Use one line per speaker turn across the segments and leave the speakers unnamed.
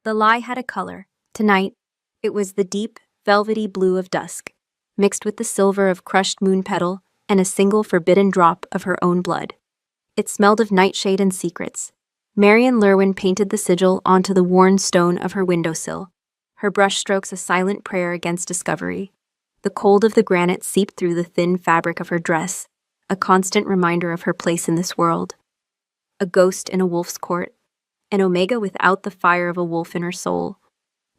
The lie had a color. Tonight, it was the deep, velvety blue of dusk, mixed with the silver of crushed moon petal and a single forbidden drop of her own blood. It smelled of nightshade and secrets. Marian Lerwin painted the sigil onto the worn stone of her windowsill, her brushstrokes a silent prayer against discovery. The cold of the granite seeped through the thin fabric of her dress, a constant reminder of her place in this world. A ghost in a wolf's court, an Omega without the fire of a wolf in her soul.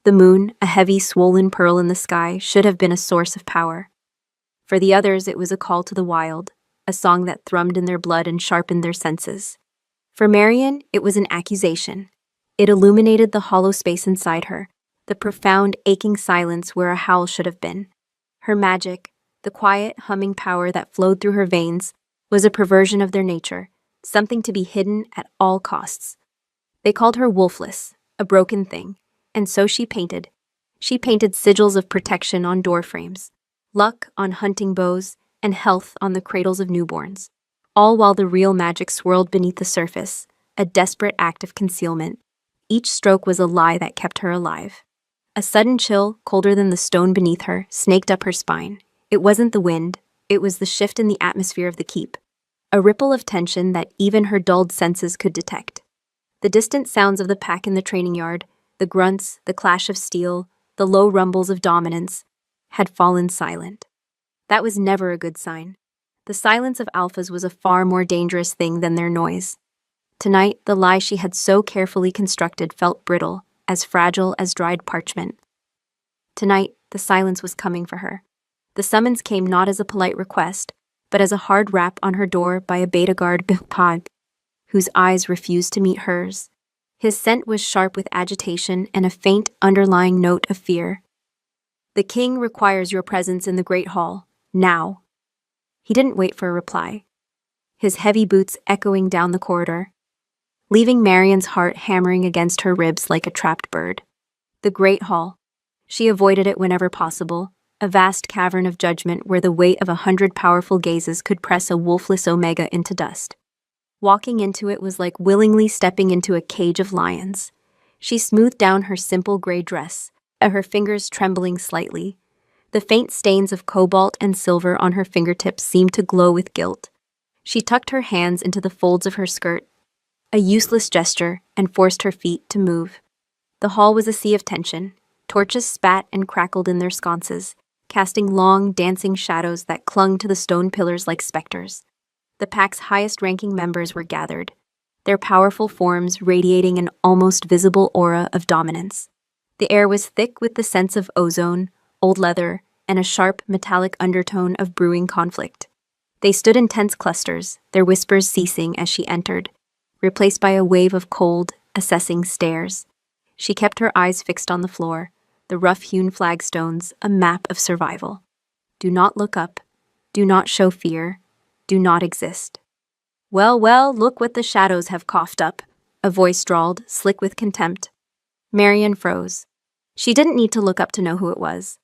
The moon, a heavy, swollen pearl in the sky, should have been a source of power. For the others, it was a call to the wild, a song that thrummed in their blood and sharpened their senses. For Marian, it was an accusation. It illuminated the hollow space inside her, the profound, aching silence where a howl should have been. Her magic, the quiet, humming power that flowed through her veins, was a perversion of their nature, something to be hidden at all costs. They called her wolfless, a broken thing, and so she painted. She painted sigils of protection on doorframes, luck on hunting bows, and health on the cradles of newborns, all while the real magic swirled beneath the surface, a desperate act of concealment. Each stroke was a lie that kept her alive. A sudden chill, colder than the stone beneath her, snaked up her spine. It wasn't the wind, it was the shift in the atmosphere of the keep, a ripple of tension that even her dulled senses could detect. The distant sounds of the pack in the training yard, the grunts, the clash of steel, the low rumbles of dominance, had fallen silent. That was never a good sign. The silence of alphas was a far more dangerous thing than their noise. Tonight, the lie she had so carefully constructed felt brittle, as fragile as dried parchment. Tonight, the silence was coming for her. The summons came not as a polite request, but as a hard rap on her door by a beta guard Bihpag, whose eyes refused to meet hers. His scent was sharp with agitation and a faint underlying note of fear. "The king requires your presence in the Great Hall, now." He didn't wait for a reply, his heavy boots echoing down the corridor, leaving Marian's heart hammering against her ribs like a trapped bird. The Great Hall. She avoided it whenever possible, a vast cavern of judgment where the weight of 100 powerful gazes could press a wolfless Omega into dust. Walking into it was like willingly stepping into a cage of lions. She smoothed down her simple gray dress, her fingers trembling slightly. The faint stains of cobalt and silver on her fingertips seemed to glow with guilt. She tucked her hands into the folds of her skirt, a useless gesture, and forced her feet to move. The hall was a sea of tension. Torches spat and crackled in their sconces, casting long, dancing shadows that clung to the stone pillars like specters. The pack's highest-ranking members were gathered, their powerful forms radiating an almost visible aura of dominance. The air was thick with the scents of ozone, old leather, and a sharp, metallic undertone of brewing conflict. They stood in tense clusters, their whispers ceasing as she entered, replaced by a wave of cold, assessing stares. She kept her eyes fixed on the floor, the rough-hewn flagstones, a map of survival. Do not look up. Do not show fear. Do not exist. "Well, well, look what the shadows have coughed up," a voice drawled, slick with contempt. Marian froze. She didn't need to look up to know who it was.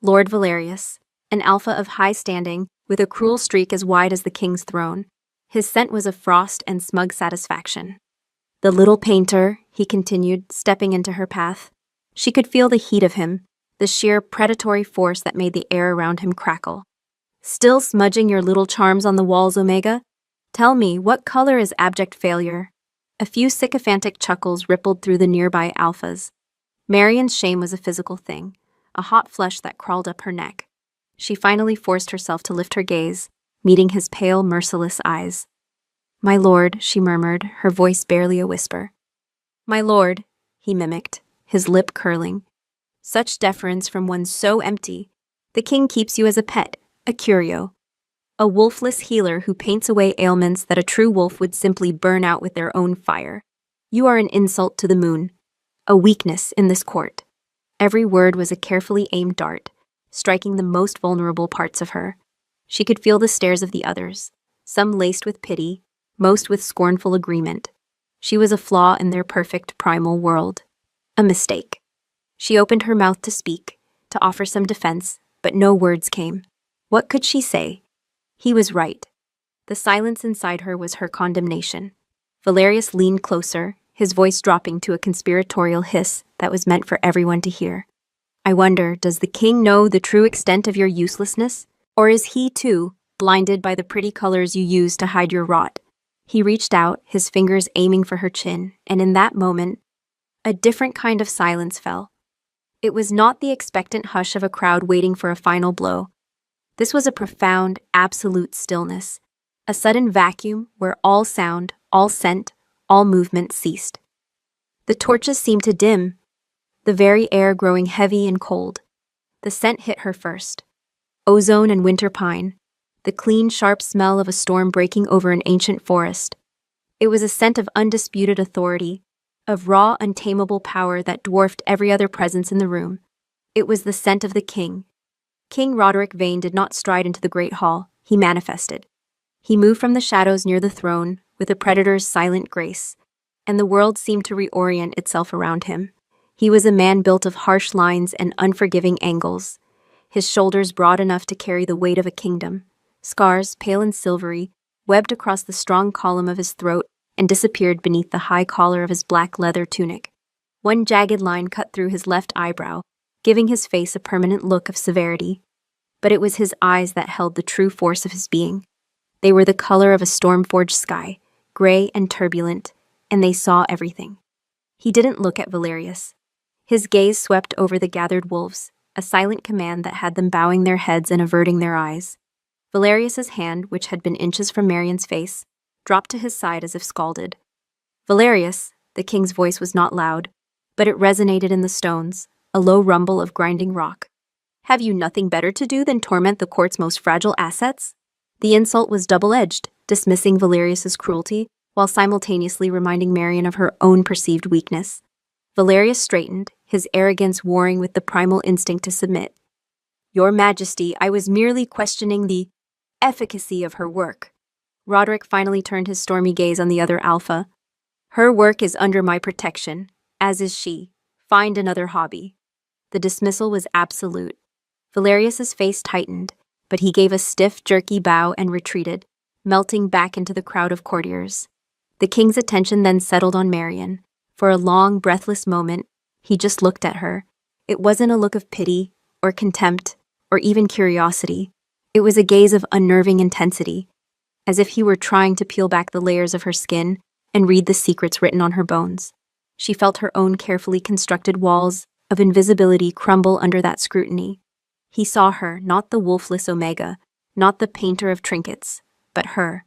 Lord Valerius, an alpha of high standing, with a cruel streak as wide as the king's throne. His scent was of frost and smug satisfaction. "The little painter," he continued, stepping into her path. She could feel the heat of him, the sheer predatory force that made the air around him crackle. "Still smudging your little charms on the walls, Omega? Tell me, what color is abject failure?" A few sycophantic chuckles rippled through the nearby alphas. Marian's shame was a physical thing, a hot flush that crawled up her neck. She finally forced herself to lift her gaze, meeting his pale, merciless eyes. "My lord," she murmured, her voice barely a whisper. "My lord," he mimicked, his lip curling. Such deference from one so empty. "The king keeps you as a pet, a curio. A wolfless healer who paints away ailments that a true wolf would simply burn out with their own fire. You are an insult to the moon, a weakness in this court." Every word was a carefully aimed dart, striking the most vulnerable parts of her. She could feel the stares of the others, some laced with pity, most with scornful agreement. She was a flaw in their perfect primal world. A mistake. She opened her mouth to speak, to offer some defense, but no words came. What could she say? He was right. The silence inside her was her condemnation. Valerius leaned closer, his voice dropping to a conspiratorial hiss that that was meant for everyone to hear. I wonder, does the king know the true extent of your uselessness? Or is he, too, blinded by the pretty colors you use to hide your rot? He reached out, his fingers aiming for her chin, and in that moment, a different kind of silence fell. It was not the expectant hush of a crowd waiting for a final blow. This was a profound, absolute stillness, a sudden vacuum where all sound, all scent, all movement ceased. The torches seemed to dim, the very air growing heavy and cold. The scent hit her first. Ozone and winter pine, the clean, sharp smell of a storm breaking over an ancient forest. It was a scent of undisputed authority, of raw, untamable power that dwarfed every other presence in the room. It was the scent of the king. King Roderick Vane did not stride into the great hall, he manifested. He moved from the shadows near the throne with a predator's silent grace, and the world seemed to reorient itself around him. He was a man built of harsh lines and unforgiving angles, his shoulders broad enough to carry the weight of a kingdom. Scars, pale and silvery, webbed across the strong column of his throat and disappeared beneath the high collar of his black leather tunic. One jagged line cut through his left eyebrow, giving his face a permanent look of severity. But it was his eyes that held the true force of his being. They were the color of a storm-forged sky, gray and turbulent, and they saw everything. He didn't look at Valerius. His gaze swept over the gathered wolves, a silent command that had them bowing their heads and averting their eyes. Valerius's hand, which had been inches from Marian's face, dropped to his side as if scalded. "Valerius," the king's voice was not loud, but it resonated in the stones, a low rumble of grinding rock. "Have you nothing better to do than torment the court's most fragile assets?" The insult was double-edged, dismissing Valerius's cruelty, while simultaneously reminding Marian of her own perceived weakness. Valerius straightened, his arrogance warring with the primal instinct to submit. "Your Majesty, I was merely questioning the efficacy of her work." Roderick finally turned his stormy gaze on the other alpha. "Her work is under my protection, as is she. Find another hobby." The dismissal was absolute. Valerius's face tightened, but he gave a stiff, jerky bow and retreated, melting back into the crowd of courtiers. The king's attention then settled on Marian. For a long, breathless moment, he just looked at her. It wasn't a look of pity, or contempt, or even curiosity. It was a gaze of unnerving intensity, as if he were trying to peel back the layers of her skin and read the secrets written on her bones. She felt her own carefully constructed walls of invisibility crumble under that scrutiny. He saw her, not the wolfless Omega, not the painter of trinkets, but her.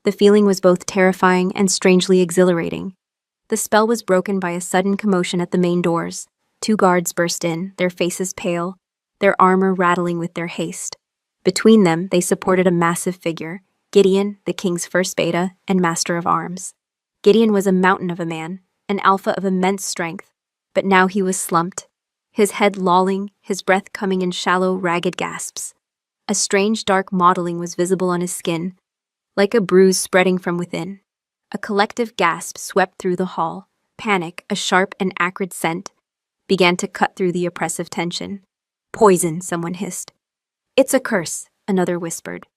The feeling was both terrifying and strangely exhilarating. The spell was broken by a sudden commotion at the main doors. 2 guards burst in, their faces pale, their armor rattling with their haste. Between them, they supported a massive figure, Gideon, the king's first beta and master of arms. Gideon was a mountain of a man, an alpha of immense strength, but now he was slumped, his head lolling, his breath coming in shallow, ragged gasps. A strange dark mottling was visible on his skin, like a bruise spreading from within. A collective gasp swept through the hall. Panic, a sharp and acrid scent, began to cut through the oppressive tension. "Poison," someone hissed. "It's a curse," another whispered.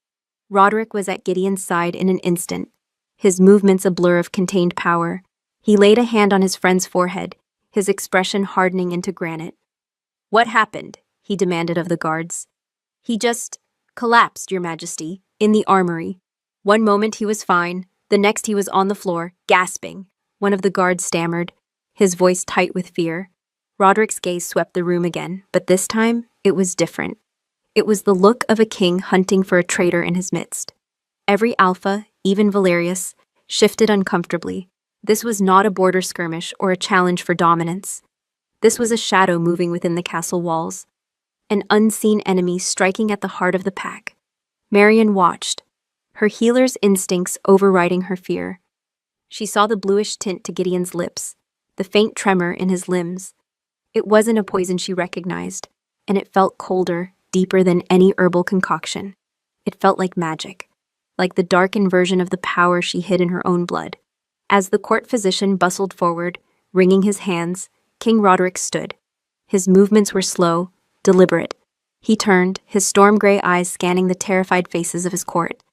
Roderick was at Gideon's side in an instant, his movements a blur of contained power. He laid a hand on his friend's forehead, his expression hardening into granite. "What happened?" he demanded of the guards. "He just collapsed, Your Majesty, in the armory. One moment he was fine, the next he was on the floor, gasping." One of the guards stammered, his voice tight with fear. Roderick's gaze swept the room again, but this time it was different. It was the look of a king hunting for a traitor in his midst. Every alpha, even Valerius, shifted uncomfortably. This was not a border skirmish or a challenge for dominance. This was a shadow moving within the castle walls, an unseen enemy striking at the heart of the pack. Marian watched, her healer's instincts overriding her fear. She saw the bluish tint to Gideon's lips, the faint tremor in his limbs. It wasn't a poison she recognized, and it felt colder, deeper than any herbal concoction. It felt like magic, like the darkened version of the power she hid in her own blood. As the court physician bustled forward, wringing his hands, King Roderick stood. His movements were slow, deliberate. He turned, his storm-gray eyes scanning the terrified faces of his court,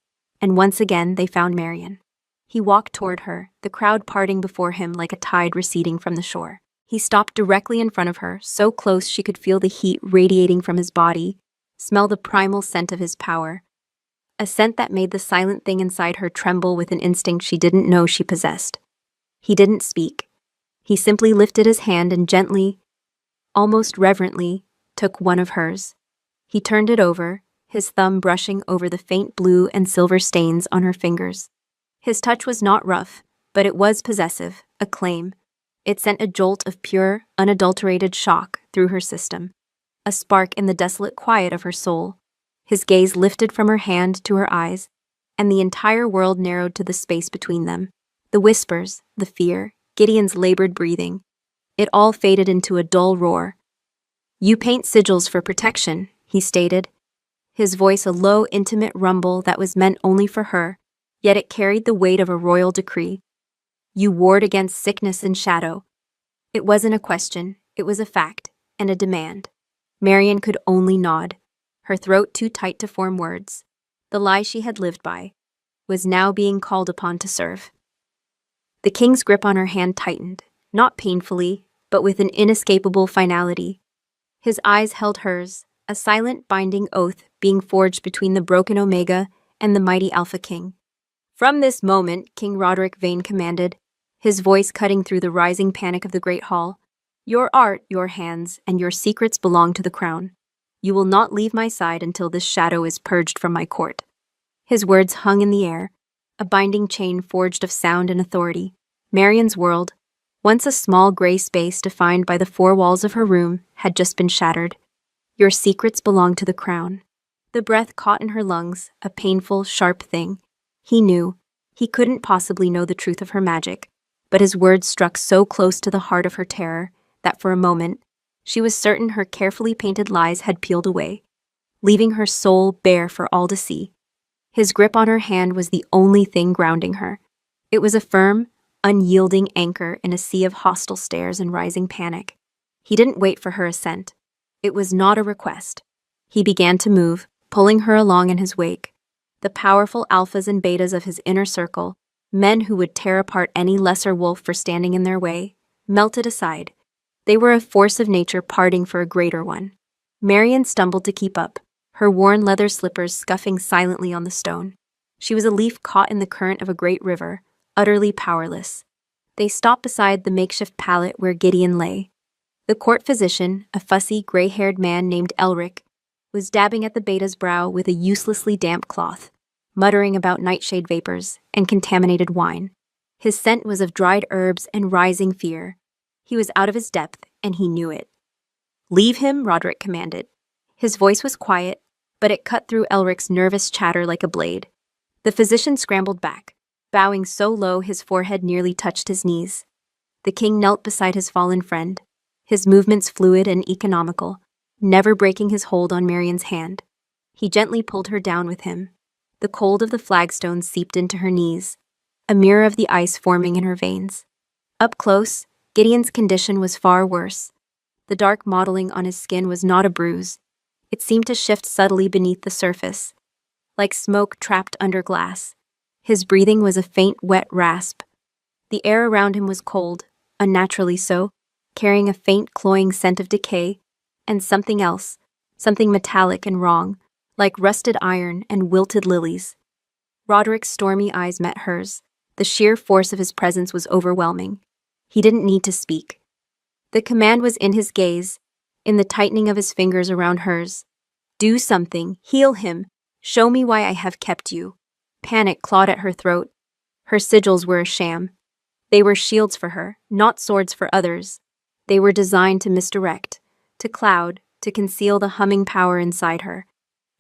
and once again they found Marian. He walked toward her, the crowd parting before him like a tide receding from the shore. He stopped directly in front of her, so close she could feel the heat radiating from his body, smell the primal scent of his power. A scent that made the silent thing inside her tremble with an instinct she didn't know she possessed. He didn't speak. He simply lifted his hand and gently, almost reverently, took one of hers. He turned it over, his thumb brushing over the faint blue and silver stains on her fingers. His touch was not rough, but it was possessive, a claim. It sent a jolt of pure, unadulterated shock through her system, a spark in the desolate quiet of her soul. His gaze lifted from her hand to her eyes, and the entire world narrowed to the space between them. The whispers, the fear, Gideon's labored breathing. It all faded into a dull roar. "You paint sigils for protection," he stated, his voice a low, intimate rumble that was meant only for her, yet it carried the weight of a royal decree. "You ward against sickness and shadow." It wasn't a question, it was a fact, and a demand. Marian could only nod, her throat too tight to form words. The lie she had lived by was now being called upon to serve. The king's grip on her hand tightened, not painfully, but with an inescapable finality. His eyes held hers, a silent binding oath being forged between the broken Omega and the mighty Alpha King. "From this moment," King Roderick Vane commanded, his voice cutting through the rising panic of the Great Hall, "your art, your hands, and your secrets belong to the crown. You will not leave my side until this shadow is purged from my court." His words hung in the air, a binding chain forged of sound and authority. Marian's world, once a small gray space defined by the four walls of her room, had just been shattered. "Your secrets belong to the crown." The breath caught in her lungs, a painful, sharp thing. He knew. He couldn't possibly know the truth of her magic, but his words struck so close to the heart of her terror that for a moment, she was certain her carefully painted lies had peeled away, leaving her soul bare for all to see. His grip on her hand was the only thing grounding her. It was a firm, unyielding anchor in a sea of hostile stares and rising panic. He didn't wait for her assent. It was not a request. He began to move, pulling her along in his wake. The powerful alphas and betas of his inner circle, men who would tear apart any lesser wolf for standing in their way, melted aside. They were a force of nature parting for a greater one. Marian stumbled to keep up, her worn leather slippers scuffing silently on the stone. She was a leaf caught in the current of a great river, utterly powerless. They stopped beside the makeshift pallet where Gideon lay. The court physician, a fussy, gray-haired man named Elric, was dabbing at the beta's brow with a uselessly damp cloth, muttering about nightshade vapors and contaminated wine. His scent was of dried herbs and rising fear. He was out of his depth, and he knew it. "Leave him," Roderick commanded. His voice was quiet, but it cut through Elric's nervous chatter like a blade. The physician scrambled back, bowing so low his forehead nearly touched his knees. The king knelt beside his fallen friend, his movements fluid and economical, never breaking his hold on Marian's hand. He gently pulled her down with him. The cold of the flagstones seeped into her knees, a mirror of the ice forming in her veins. Up close, Gideon's condition was far worse. The dark mottling on his skin was not a bruise. It seemed to shift subtly beneath the surface, like smoke trapped under glass. His breathing was a faint, wet rasp. The air around him was cold, unnaturally so, carrying a faint, cloying scent of decay, and something else, something metallic and wrong, like rusted iron and wilted lilies. Roderick's stormy eyes met hers. The sheer force of his presence was overwhelming. He didn't need to speak. The command was in his gaze, in the tightening of his fingers around hers. "Do something, heal him, show me why I have kept you." Panic clawed at her throat. Her sigils were a sham. They were shields for her, not swords for others. They were designed to misdirect, to cloud, to conceal the humming power inside her.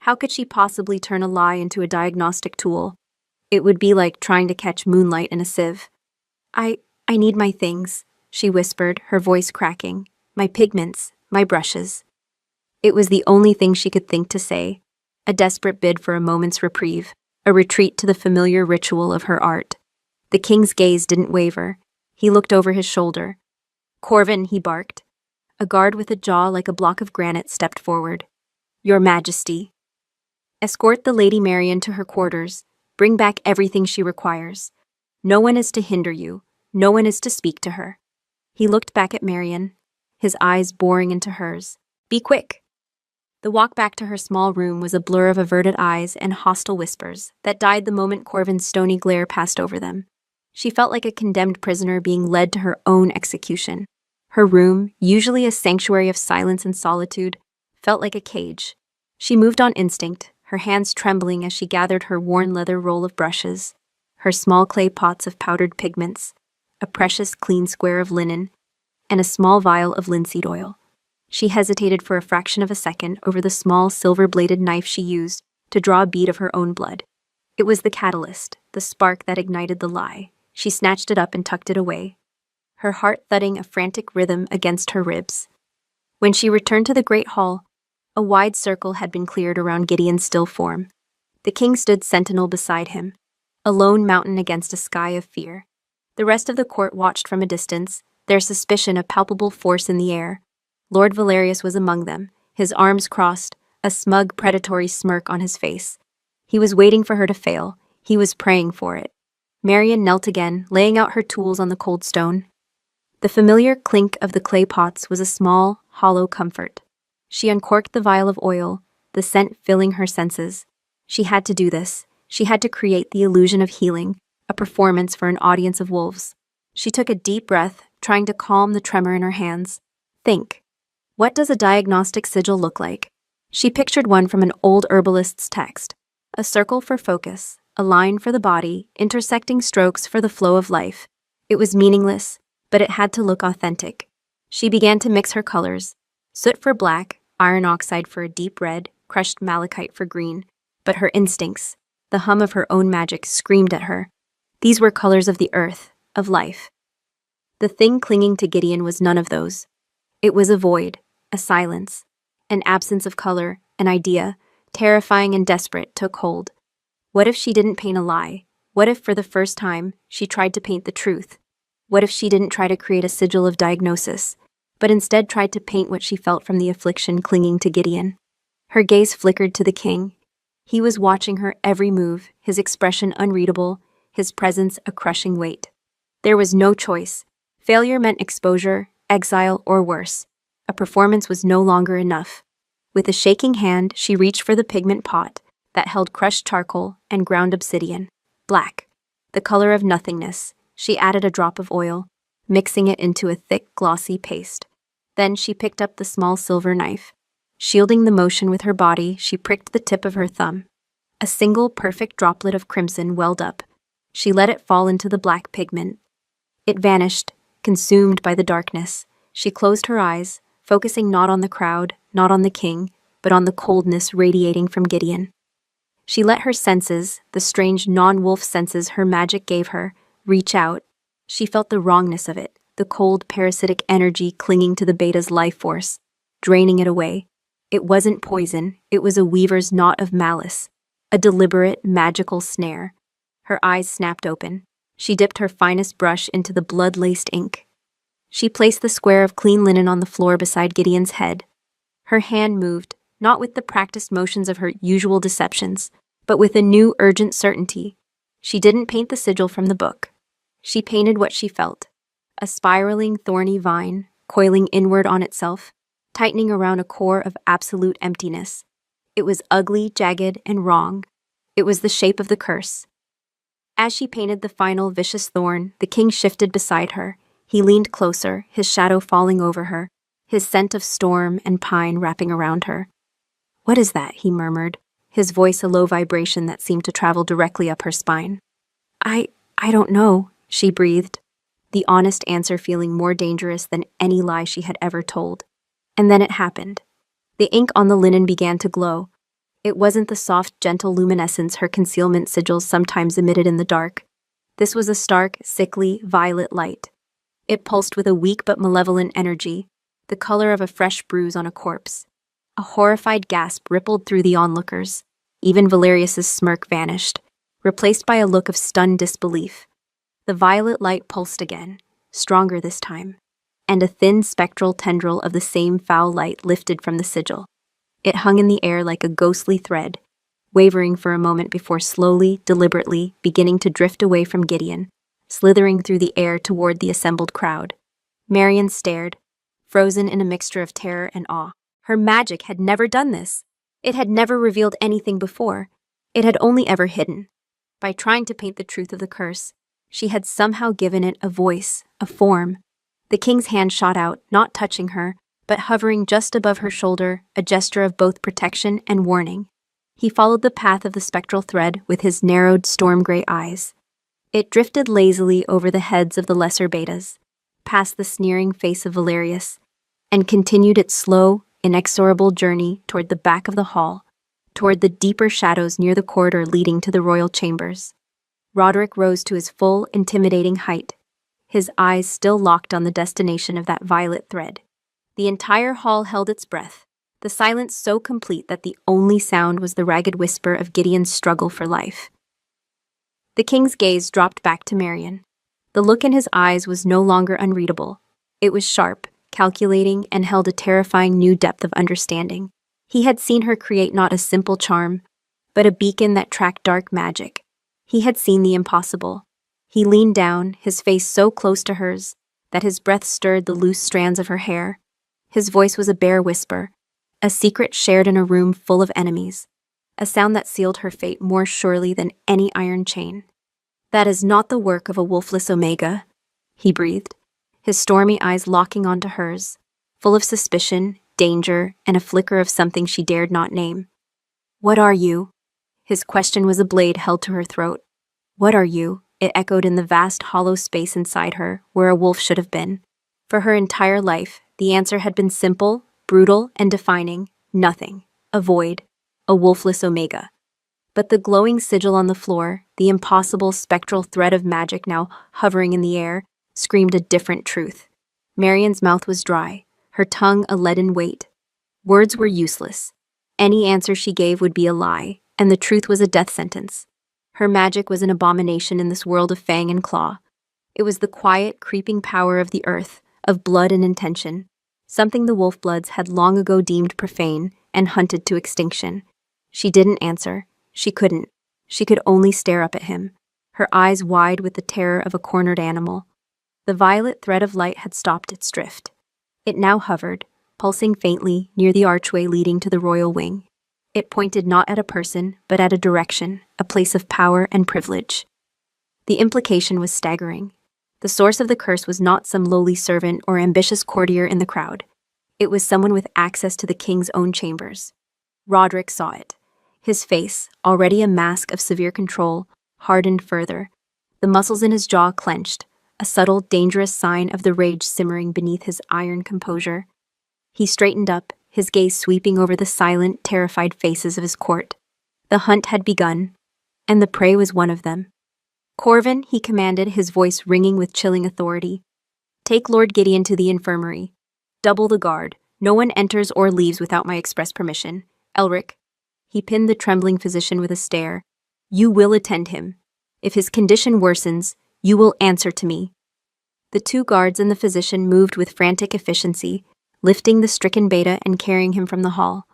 How could she possibly turn a lie into a diagnostic tool? It would be like trying to catch moonlight in a sieve. I need my things," she whispered, her voice cracking. "My pigments, my brushes." It was the only thing she could think to say, a desperate bid for a moment's reprieve, a retreat to the familiar ritual of her art. The king's gaze didn't waver. He looked over his shoulder. "Corvin," he barked. A guard with a jaw like a block of granite stepped forward. "Your Majesty." "Escort the Lady Marian to her quarters. Bring back everything she requires. No one is to hinder you. No one is to speak to her." He looked back at Marion, his eyes boring into hers. Be quick! The walk back to her small room was a blur of averted eyes and hostile whispers that died the moment Corvin's stony glare passed over them. She felt like a condemned prisoner being led to her own execution. Her room, usually a sanctuary of silence and solitude, felt like a cage. She moved on instinct, her hands trembling as she gathered her worn leather roll of brushes, her small clay pots of powdered pigments, a precious clean square of linen, and a small vial of linseed oil. She hesitated for a fraction of a second over the small silver-bladed knife she used to draw a bead of her own blood. It was the catalyst, the spark that ignited the lie. She snatched it up and tucked it away, her heart thudding a frantic rhythm against her ribs. When she returned to the great hall, a wide circle had been cleared around Gideon's still form. The king stood sentinel beside him, a lone mountain against a sky of fear. The rest of the court watched from a distance, their suspicion a palpable force in the air. Lord Valerius was among them, his arms crossed, a smug, predatory smirk on his face. He was waiting for her to fail. He was praying for it. Marion knelt again, laying out her tools on the cold stone. The familiar clink of the clay pots was a small, hollow comfort. She uncorked the vial of oil, the scent filling her senses. She had to do this. She had to create the illusion of healing, a performance for an audience of wolves. She took a deep breath, trying to calm the tremor in her hands. Think. What does a diagnostic sigil look like? She pictured one from an old herbalist's text. A circle for focus, a line for the body, intersecting strokes for the flow of life. It was meaningless, but it had to look authentic. She began to mix her colors. Soot for black, iron oxide for a deep red, crushed malachite for green. But her instincts, the hum of her own magic, screamed at her. These were colors of the earth, of life. The thing clinging to Gideon was none of those. It was a void, a silence, an absence of color, an idea, terrifying and desperate, took hold. What if she didn't paint a lie? What if, for the first time, she tried to paint the truth? What if she didn't try to create a sigil of diagnosis, but instead tried to paint what she felt from the affliction clinging to Gideon? Her gaze flickered to the king. He was watching her every move, his expression unreadable, his presence a crushing weight. There was no choice. Failure meant exposure, exile, or worse. A performance was no longer enough. With a shaking hand, she reached for the pigment pot that held crushed charcoal and ground obsidian. Black, the color of nothingness. She added a drop of oil, mixing it into a thick, glossy paste. Then she picked up the small silver knife. Shielding the motion with her body, she pricked the tip of her thumb. A single perfect droplet of crimson welled up. She let it fall into the black pigment. It vanished, consumed by the darkness. She closed her eyes, focusing not on the crowd, not on the king, but on the coldness radiating from Gideon. She let her senses, the strange non-wolf senses her magic gave her, reach out. She felt the wrongness of it, the cold, parasitic energy clinging to the beta's life force, draining it away. It wasn't poison, it was a weaver's knot of malice, a deliberate, magical snare. Her eyes snapped open. She dipped her finest brush into the blood-laced ink. She placed the square of clean linen on the floor beside Gideon's head. Her hand moved, not with the practiced motions of her usual deceptions, but with a new, urgent certainty. She didn't paint the sigil from the book. She painted what she felt. A spiraling, thorny vine, coiling inward on itself, tightening around a core of absolute emptiness. It was ugly, jagged, and wrong. It was the shape of the curse. As she painted the final vicious thorn, the king shifted beside her. He leaned closer, his shadow falling over her, his scent of storm and pine wrapping around her. "What is that?" he murmured, his voice a low vibration that seemed to travel directly up her spine. I don't know," she breathed, the honest answer feeling more dangerous than any lie she had ever told. And then it happened. The ink on the linen began to glow. It wasn't the soft, gentle luminescence her concealment sigils sometimes emitted in the dark. This was a stark, sickly, violet light. It pulsed with a weak but malevolent energy, the color of a fresh bruise on a corpse. A horrified gasp rippled through the onlookers. Even Valerius's smirk vanished, replaced by a look of stunned disbelief. The violet light pulsed again, stronger this time, and a thin spectral tendril of the same foul light lifted from the sigil. It hung in the air like a ghostly thread, wavering for a moment before slowly, deliberately beginning to drift away from Gideon, slithering through the air toward the assembled crowd. Marion stared, frozen in a mixture of terror and awe. Her magic had never done this. It had never revealed anything before. It had only ever hidden. By trying to paint the truth of the curse, she had somehow given it a voice, a form. The king's hand shot out, not touching her, but hovering just above her shoulder, a gesture of both protection and warning. He followed the path of the spectral thread with his narrowed, storm-gray eyes. It drifted lazily over the heads of the lesser betas, past the sneering face of Valerius, and continued its slow, inexorable journey toward the back of the hall, toward the deeper shadows near the corridor leading to the royal chambers. Roderick rose to his full, intimidating height, his eyes still locked on the destination of that violet thread. The entire hall held its breath, the silence so complete that the only sound was the ragged whisper of Gideon's struggle for life. The king's gaze dropped back to Marion. The look in his eyes was no longer unreadable. It was sharp, calculating, and held a terrifying new depth of understanding. He had seen her create not a simple charm, but a beacon that tracked dark magic. He had seen the impossible. He leaned down, his face so close to hers that his breath stirred the loose strands of her hair. His voice was a bare whisper, a secret shared in a room full of enemies, a sound that sealed her fate more surely than any iron chain. "That is not the work of a wolfless Omega," he breathed, his stormy eyes locking onto hers, full of suspicion, danger, and a flicker of something she dared not name. "What are you?" His question was a blade held to her throat. "What are you?" It echoed in the vast hollow space inside her, where a wolf should have been. For her entire life, the answer had been simple, brutal, and defining: nothing. A void. A wolfless Omega. But the glowing sigil on the floor, the impossible spectral thread of magic now hovering in the air, screamed a different truth. Marion's mouth was dry, her tongue a leaden weight. Words were useless. Any answer she gave would be a lie, and the truth was a death sentence. Her magic was an abomination in this world of fang and claw. It was the quiet, creeping power of the earth, of blood and intention, something the Wolfbloods had long ago deemed profane and hunted to extinction. She didn't answer. She couldn't. She could only stare up at him, her eyes wide with the terror of a cornered animal. The violet thread of light had stopped its drift. It now hovered, pulsing faintly near the archway leading to the royal wing. It pointed not at a person, but at a direction, a place of power and privilege. The implication was staggering. The source of the curse was not some lowly servant or ambitious courtier in the crowd. It was someone with access to the king's own chambers. Roderick saw it. His face, already a mask of severe control, hardened further. The muscles in his jaw clenched, a subtle, dangerous sign of the rage simmering beneath his iron composure. He straightened up, his gaze sweeping over the silent, terrified faces of his court. The hunt had begun, and the prey was one of them. "Corvin," he commanded, his voice ringing with chilling authority. "Take Lord Gideon to the infirmary. Double the guard. No one enters or leaves without my express permission. Elric." He pinned the trembling physician with a stare. "You will attend him. If his condition worsens, you will answer to me." The two guards and the physician moved with frantic efficiency, lifting the stricken beta and carrying him from the hall.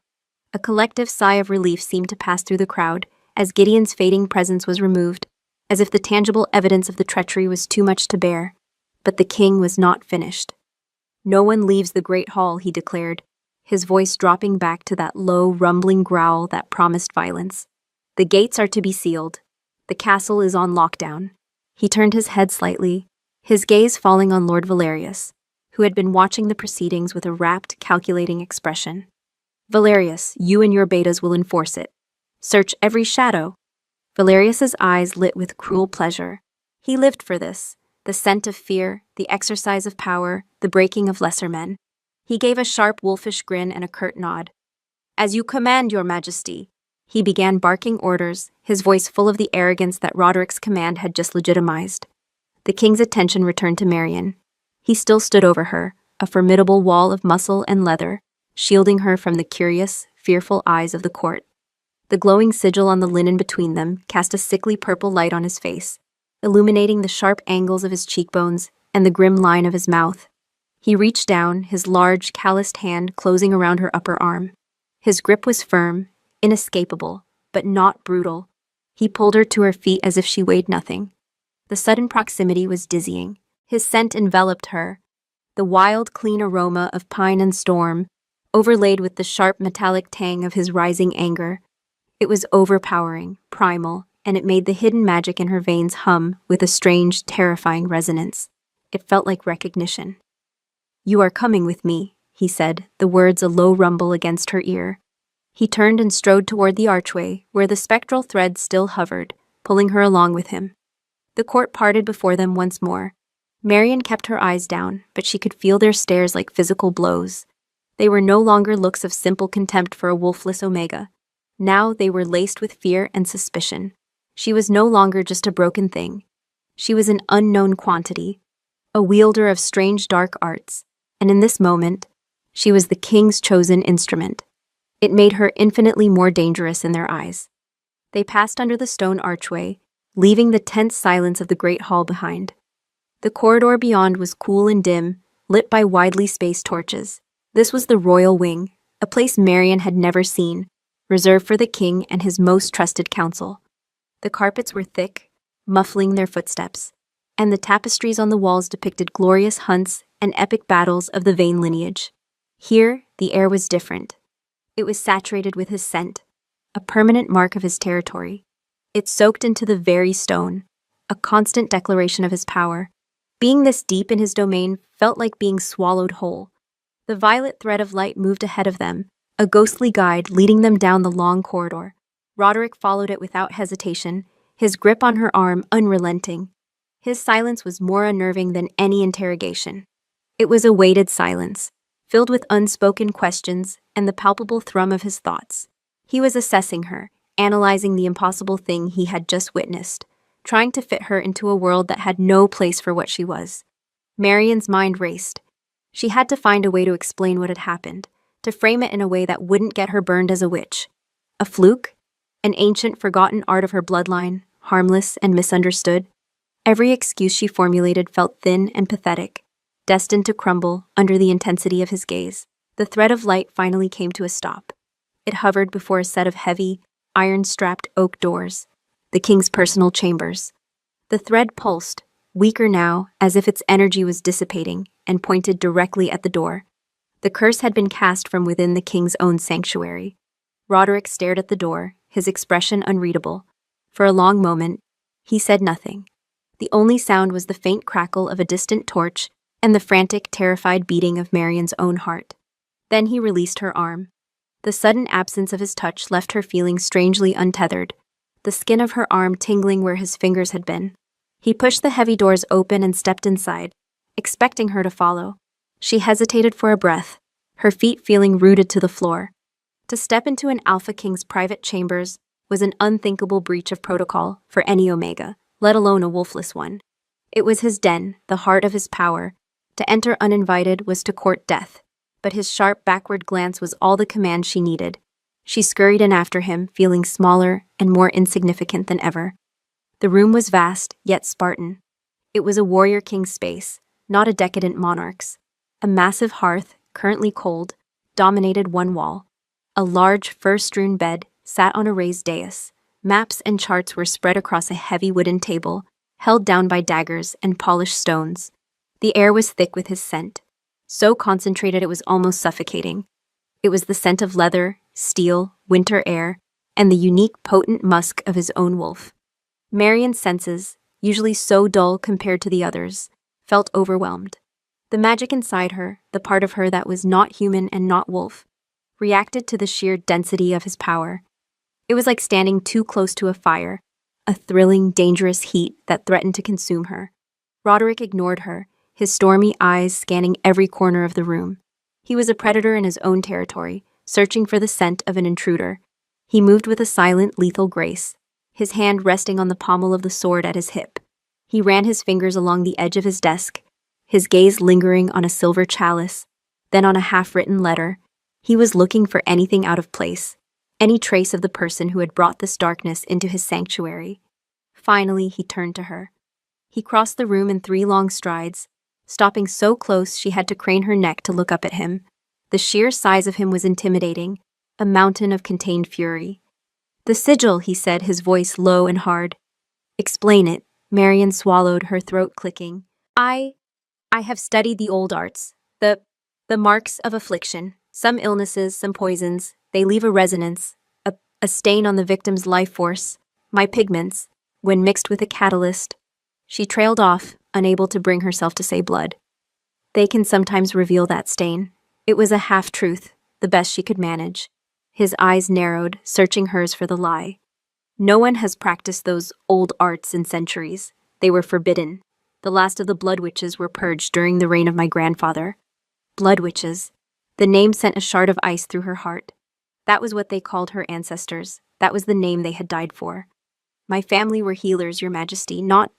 A collective sigh of relief seemed to pass through the crowd as Gideon's fading presence was removed, as if the tangible evidence of the treachery was too much to bear. But the king was not finished. "No one leaves the great hall," he declared, his voice dropping back to that low, rumbling growl that promised violence. "The gates are to be sealed. The castle is on lockdown." He turned his head slightly, his gaze falling on Lord Valerius, who had been watching the proceedings with a rapt, calculating expression. "Valerius, you and your betas will enforce it. Search every shadow." Valerius's eyes lit with cruel pleasure. He lived for this, the scent of fear, the exercise of power, the breaking of lesser men. He gave a sharp, wolfish grin and a curt nod. "As you command, your majesty." He began barking orders, his voice full of the arrogance that Roderick's command had just legitimized. The king's attention returned to Marion. He still stood over her, a formidable wall of muscle and leather, shielding her from the curious, fearful eyes of the court. The glowing sigil on the linen between them cast a sickly purple light on his face, illuminating the sharp angles of his cheekbones and the grim line of his mouth. He reached down, his large, calloused hand closing around her upper arm. His grip was firm, inescapable, but not brutal. He pulled her to her feet as if she weighed nothing. The sudden proximity was dizzying. His scent enveloped her, the wild, clean aroma of pine and storm, overlaid with the sharp metallic tang of his rising anger. It was overpowering, primal, and it made the hidden magic in her veins hum with a strange, terrifying resonance. It felt like recognition. "You are coming with me," he said, the words a low rumble against her ear. He turned and strode toward the archway, where the spectral thread still hovered, pulling her along with him. The court parted before them once more. Marian kept her eyes down, but she could feel their stares like physical blows. They were no longer looks of simple contempt for a wolfless Omega. Now they were laced with fear and suspicion. She was no longer just a broken thing. She was an unknown quantity, a wielder of strange dark arts, and in this moment, she was the king's chosen instrument. It made her infinitely more dangerous in their eyes. They passed under the stone archway, leaving the tense silence of the great hall behind. The corridor beyond was cool and dim, lit by widely spaced torches. This was the royal wing, a place Marian had never seen, reserved for the king and his most trusted council. The carpets were thick, muffling their footsteps, and the tapestries on the walls depicted glorious hunts and epic battles of the Vane lineage. Here, the air was different. It was saturated with his scent, a permanent mark of his territory. It soaked into the very stone, a constant declaration of his power. Being this deep in his domain felt like being swallowed whole. The violet thread of light moved ahead of them, a ghostly guide leading them down the long corridor. Roderick followed it without hesitation, his grip on her arm unrelenting. His silence was more unnerving than any interrogation. It was a weighted silence, filled with unspoken questions and the palpable thrum of his thoughts. He was assessing her, analyzing the impossible thing he had just witnessed, trying to fit her into a world that had no place for what she was. Marian's mind raced. She had to find a way to explain what had happened, to frame it in a way that wouldn't get her burned as a witch. A fluke? An ancient, forgotten art of her bloodline, harmless and misunderstood? Every excuse she formulated felt thin and pathetic, destined to crumble under the intensity of his gaze. The thread of light finally came to a stop. It hovered before a set of heavy, iron-strapped oak doors, the king's personal chambers. The thread pulsed, weaker now, as if its energy was dissipating, and pointed directly at the door. The curse had been cast from within the king's own sanctuary. Roderick stared at the door, his expression unreadable. For a long moment, he said nothing. The only sound was the faint crackle of a distant torch and the frantic, terrified beating of Marian's own heart. Then he released her arm. The sudden absence of his touch left her feeling strangely untethered, the skin of her arm tingling where his fingers had been. He pushed the heavy doors open and stepped inside, expecting her to follow. She hesitated for a breath, her feet feeling rooted to the floor. To step into an Alpha King's private chambers was an unthinkable breach of protocol for any Omega, let alone a wolfless one. It was his den, the heart of his power. To enter uninvited was to court death, but his sharp backward glance was all the command she needed. She scurried in after him, feeling smaller and more insignificant than ever. The room was vast, yet Spartan. It was a warrior king's space, not a decadent monarch's. A massive hearth, currently cold, dominated one wall. A large, fur-strewn bed sat on a raised dais. Maps and charts were spread across a heavy wooden table, held down by daggers and polished stones. The air was thick with his scent, so concentrated it was almost suffocating. It was the scent of leather, steel, winter air, and the unique, potent musk of his own wolf. Marian's senses, usually so dull compared to the others, felt overwhelmed. The magic inside her, the part of her that was not human and not wolf, reacted to the sheer density of his power. It was like standing too close to a fire, a thrilling, dangerous heat that threatened to consume her. Roderick ignored her, his stormy eyes scanning every corner of the room. He was a predator in his own territory, searching for the scent of an intruder. He moved with a silent, lethal grace, his hand resting on the pommel of the sword at his hip. He ran his fingers along the edge of his desk, his gaze lingering on a silver chalice, then on a half-written letter. He was looking for anything out of place, any trace of the person who had brought this darkness into his sanctuary. Finally, he turned to her. He crossed the room in 3 long strides, stopping so close she had to crane her neck to look up at him. The sheer size of him was intimidating, a mountain of contained fury. "The sigil," he said, his voice low and hard. "Explain it." Marian swallowed, her throat clicking. I have studied the old arts, the marks of affliction, some illnesses, some poisons. They leave a resonance, a stain on the victim's life force. My pigments, when mixed with a catalyst. She trailed off, unable to bring herself to say blood. They can sometimes reveal that stain. It was a half-truth, the best she could manage. His eyes narrowed, searching hers for the lie. No one has practiced those old arts in centuries. They were forbidden. The last of the blood witches were purged during the reign of my grandfather. Blood witches. The name sent a shard of ice through her heart. That was what they called her ancestors. That was the name they had died for. My family were healers, Your Majesty, not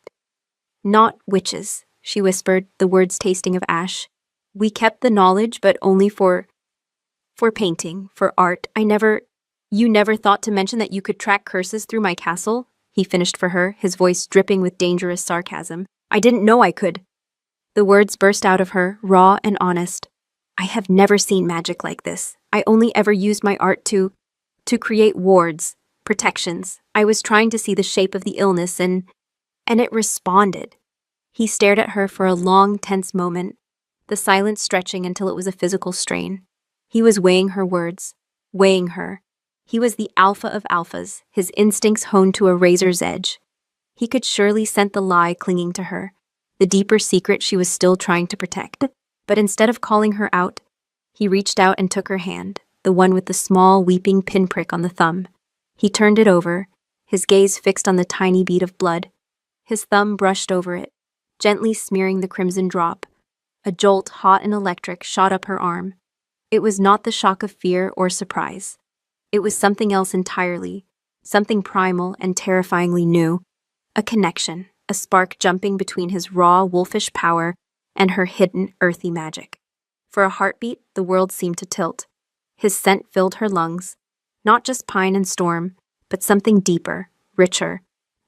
witches, she whispered, the words tasting of ash. We kept the knowledge, but only for painting, for art. You never thought to mention that you could track curses through my castle? He finished for her, his voice dripping with dangerous sarcasm. I didn't know I could. The words burst out of her, raw and honest. I have never seen magic like this. I only ever used my art to create wards, protections. I was trying to see the shape of the illness and it responded. He stared at her for a long, tense moment, the silence stretching until it was a physical strain. He was weighing her words, weighing her. He was the alpha of alphas, his instincts honed to a razor's edge. He could surely scent the lie clinging to her, the deeper secret she was still trying to protect. But instead of calling her out, he reached out and took her hand, the one with the small, weeping pinprick on the thumb. He turned it over, his gaze fixed on the tiny bead of blood. His thumb brushed over it, gently smearing the crimson drop. A jolt, hot and electric, shot up her arm. It was not the shock of fear or surprise. It was something else entirely, something primal and terrifyingly new. A connection, a spark jumping between his raw, wolfish power and her hidden, earthy magic. For a heartbeat, the world seemed to tilt. His scent filled her lungs, not just pine and storm, but something deeper, richer,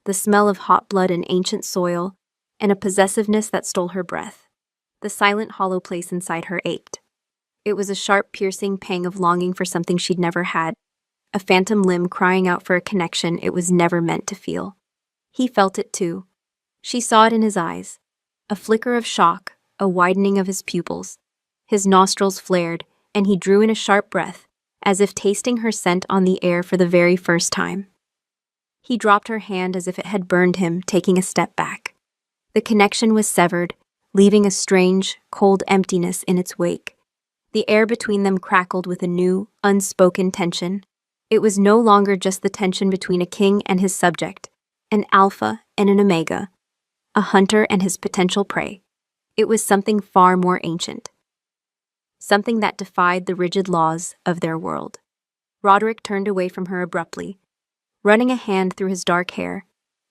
the smell of hot blood and ancient soil, and a possessiveness that stole her breath. The silent, hollow place inside her ached. It was a sharp, piercing pang of longing for something she'd never had, a phantom limb crying out for a connection it was never meant to feel. He felt it too. She saw it in his eyes, a flicker of shock, a widening of his pupils. His nostrils flared, and he drew in a sharp breath, as if tasting her scent on the air for the very first time. He dropped her hand as if it had burned him, taking a step back. The connection was severed, leaving a strange, cold emptiness in its wake. The air between them crackled with a new, unspoken tension. It was no longer just the tension between a king and his subject, an alpha and an omega, a hunter and his potential prey. It was something far more ancient, something that defied the rigid laws of their world. Roderick turned away from her abruptly, running a hand through his dark hair.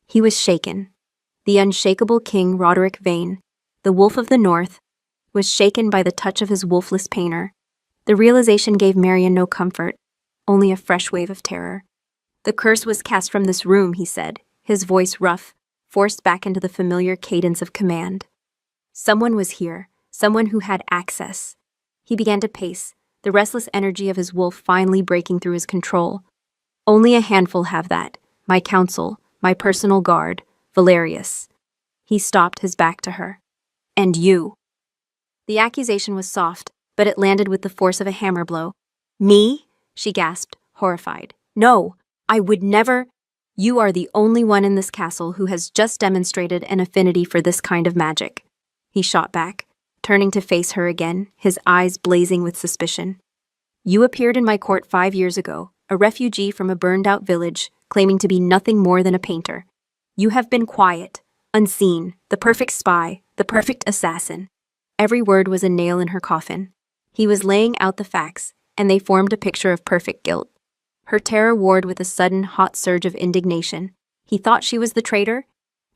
He was shaken. The unshakable King Roderick Vane, the Wolf of the North, was shaken by the touch of his wolfless painter. The realization gave Marion no comfort, only a fresh wave of terror. The curse was cast from this room, he said, his voice rough, forced back into the familiar cadence of command. Someone was here, someone who had access. He began to pace, the restless energy of his wolf finally breaking through his control. Only a handful have that, my counsel, my personal guard, Valerius. He stopped, his back to her. And you. The accusation was soft, but it landed with the force of a hammer blow. Me? She gasped, horrified. No, I would never. You are the only one in this castle who has just demonstrated an affinity for this kind of magic. He shot back, turning to face her again, his eyes blazing with suspicion. You appeared in my court 5 years ago, a refugee from a burned-out village, claiming to be nothing more than a painter. You have been quiet, unseen, the perfect spy, the perfect assassin. Every word was a nail in her coffin. He was laying out the facts, and they formed a picture of perfect guilt. Her terror warred with a sudden, hot surge of indignation. He thought she was the traitor?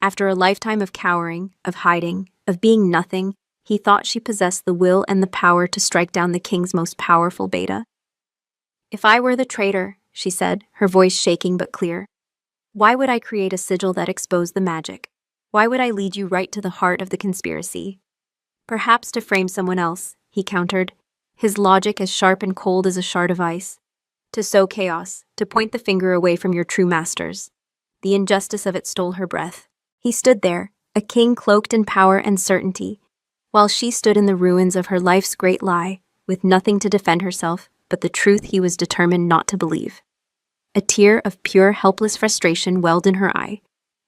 After a lifetime of cowering, of hiding, of being nothing, he thought she possessed the will and the power to strike down the king's most powerful beta. If I were the traitor, she said, her voice shaking but clear, why would I create a sigil that exposed the magic? Why would I lead you right to the heart of the conspiracy? Perhaps to frame someone else, he countered, his logic as sharp and cold as a shard of ice. To sow chaos, to point the finger away from your true masters. The injustice of it stole her breath. He stood there, a king cloaked in power and certainty, while she stood in the ruins of her life's great lie, with nothing to defend herself but the truth he was determined not to believe. A tear of pure, helpless frustration welled in her eye.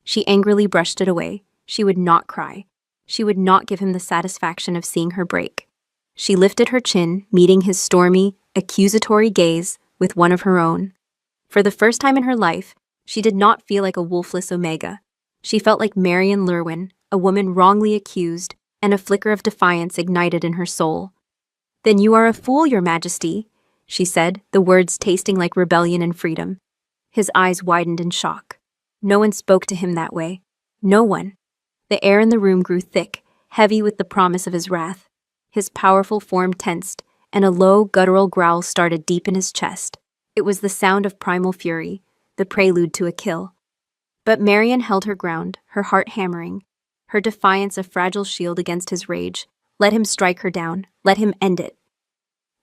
She angrily brushed it away. She would not cry. She would not give him the satisfaction of seeing her break. She lifted her chin, meeting his stormy, accusatory gaze with one of her own. For the first time in her life, she did not feel like a wolfless Omega. She felt like Marion Lurwin, a woman wrongly accused, and a flicker of defiance ignited in her soul. "Then you are a fool, Your Majesty," she said, the words tasting like rebellion and freedom. His eyes widened in shock. No one spoke to him that way. No one. The air in the room grew thick, heavy with the promise of his wrath. His powerful form tensed, and a low, guttural growl started deep in his chest. It was the sound of primal fury, the prelude to a kill. But Marion held her ground, her heart hammering, her defiance a fragile shield against his rage. Let him strike her down. Let him end it.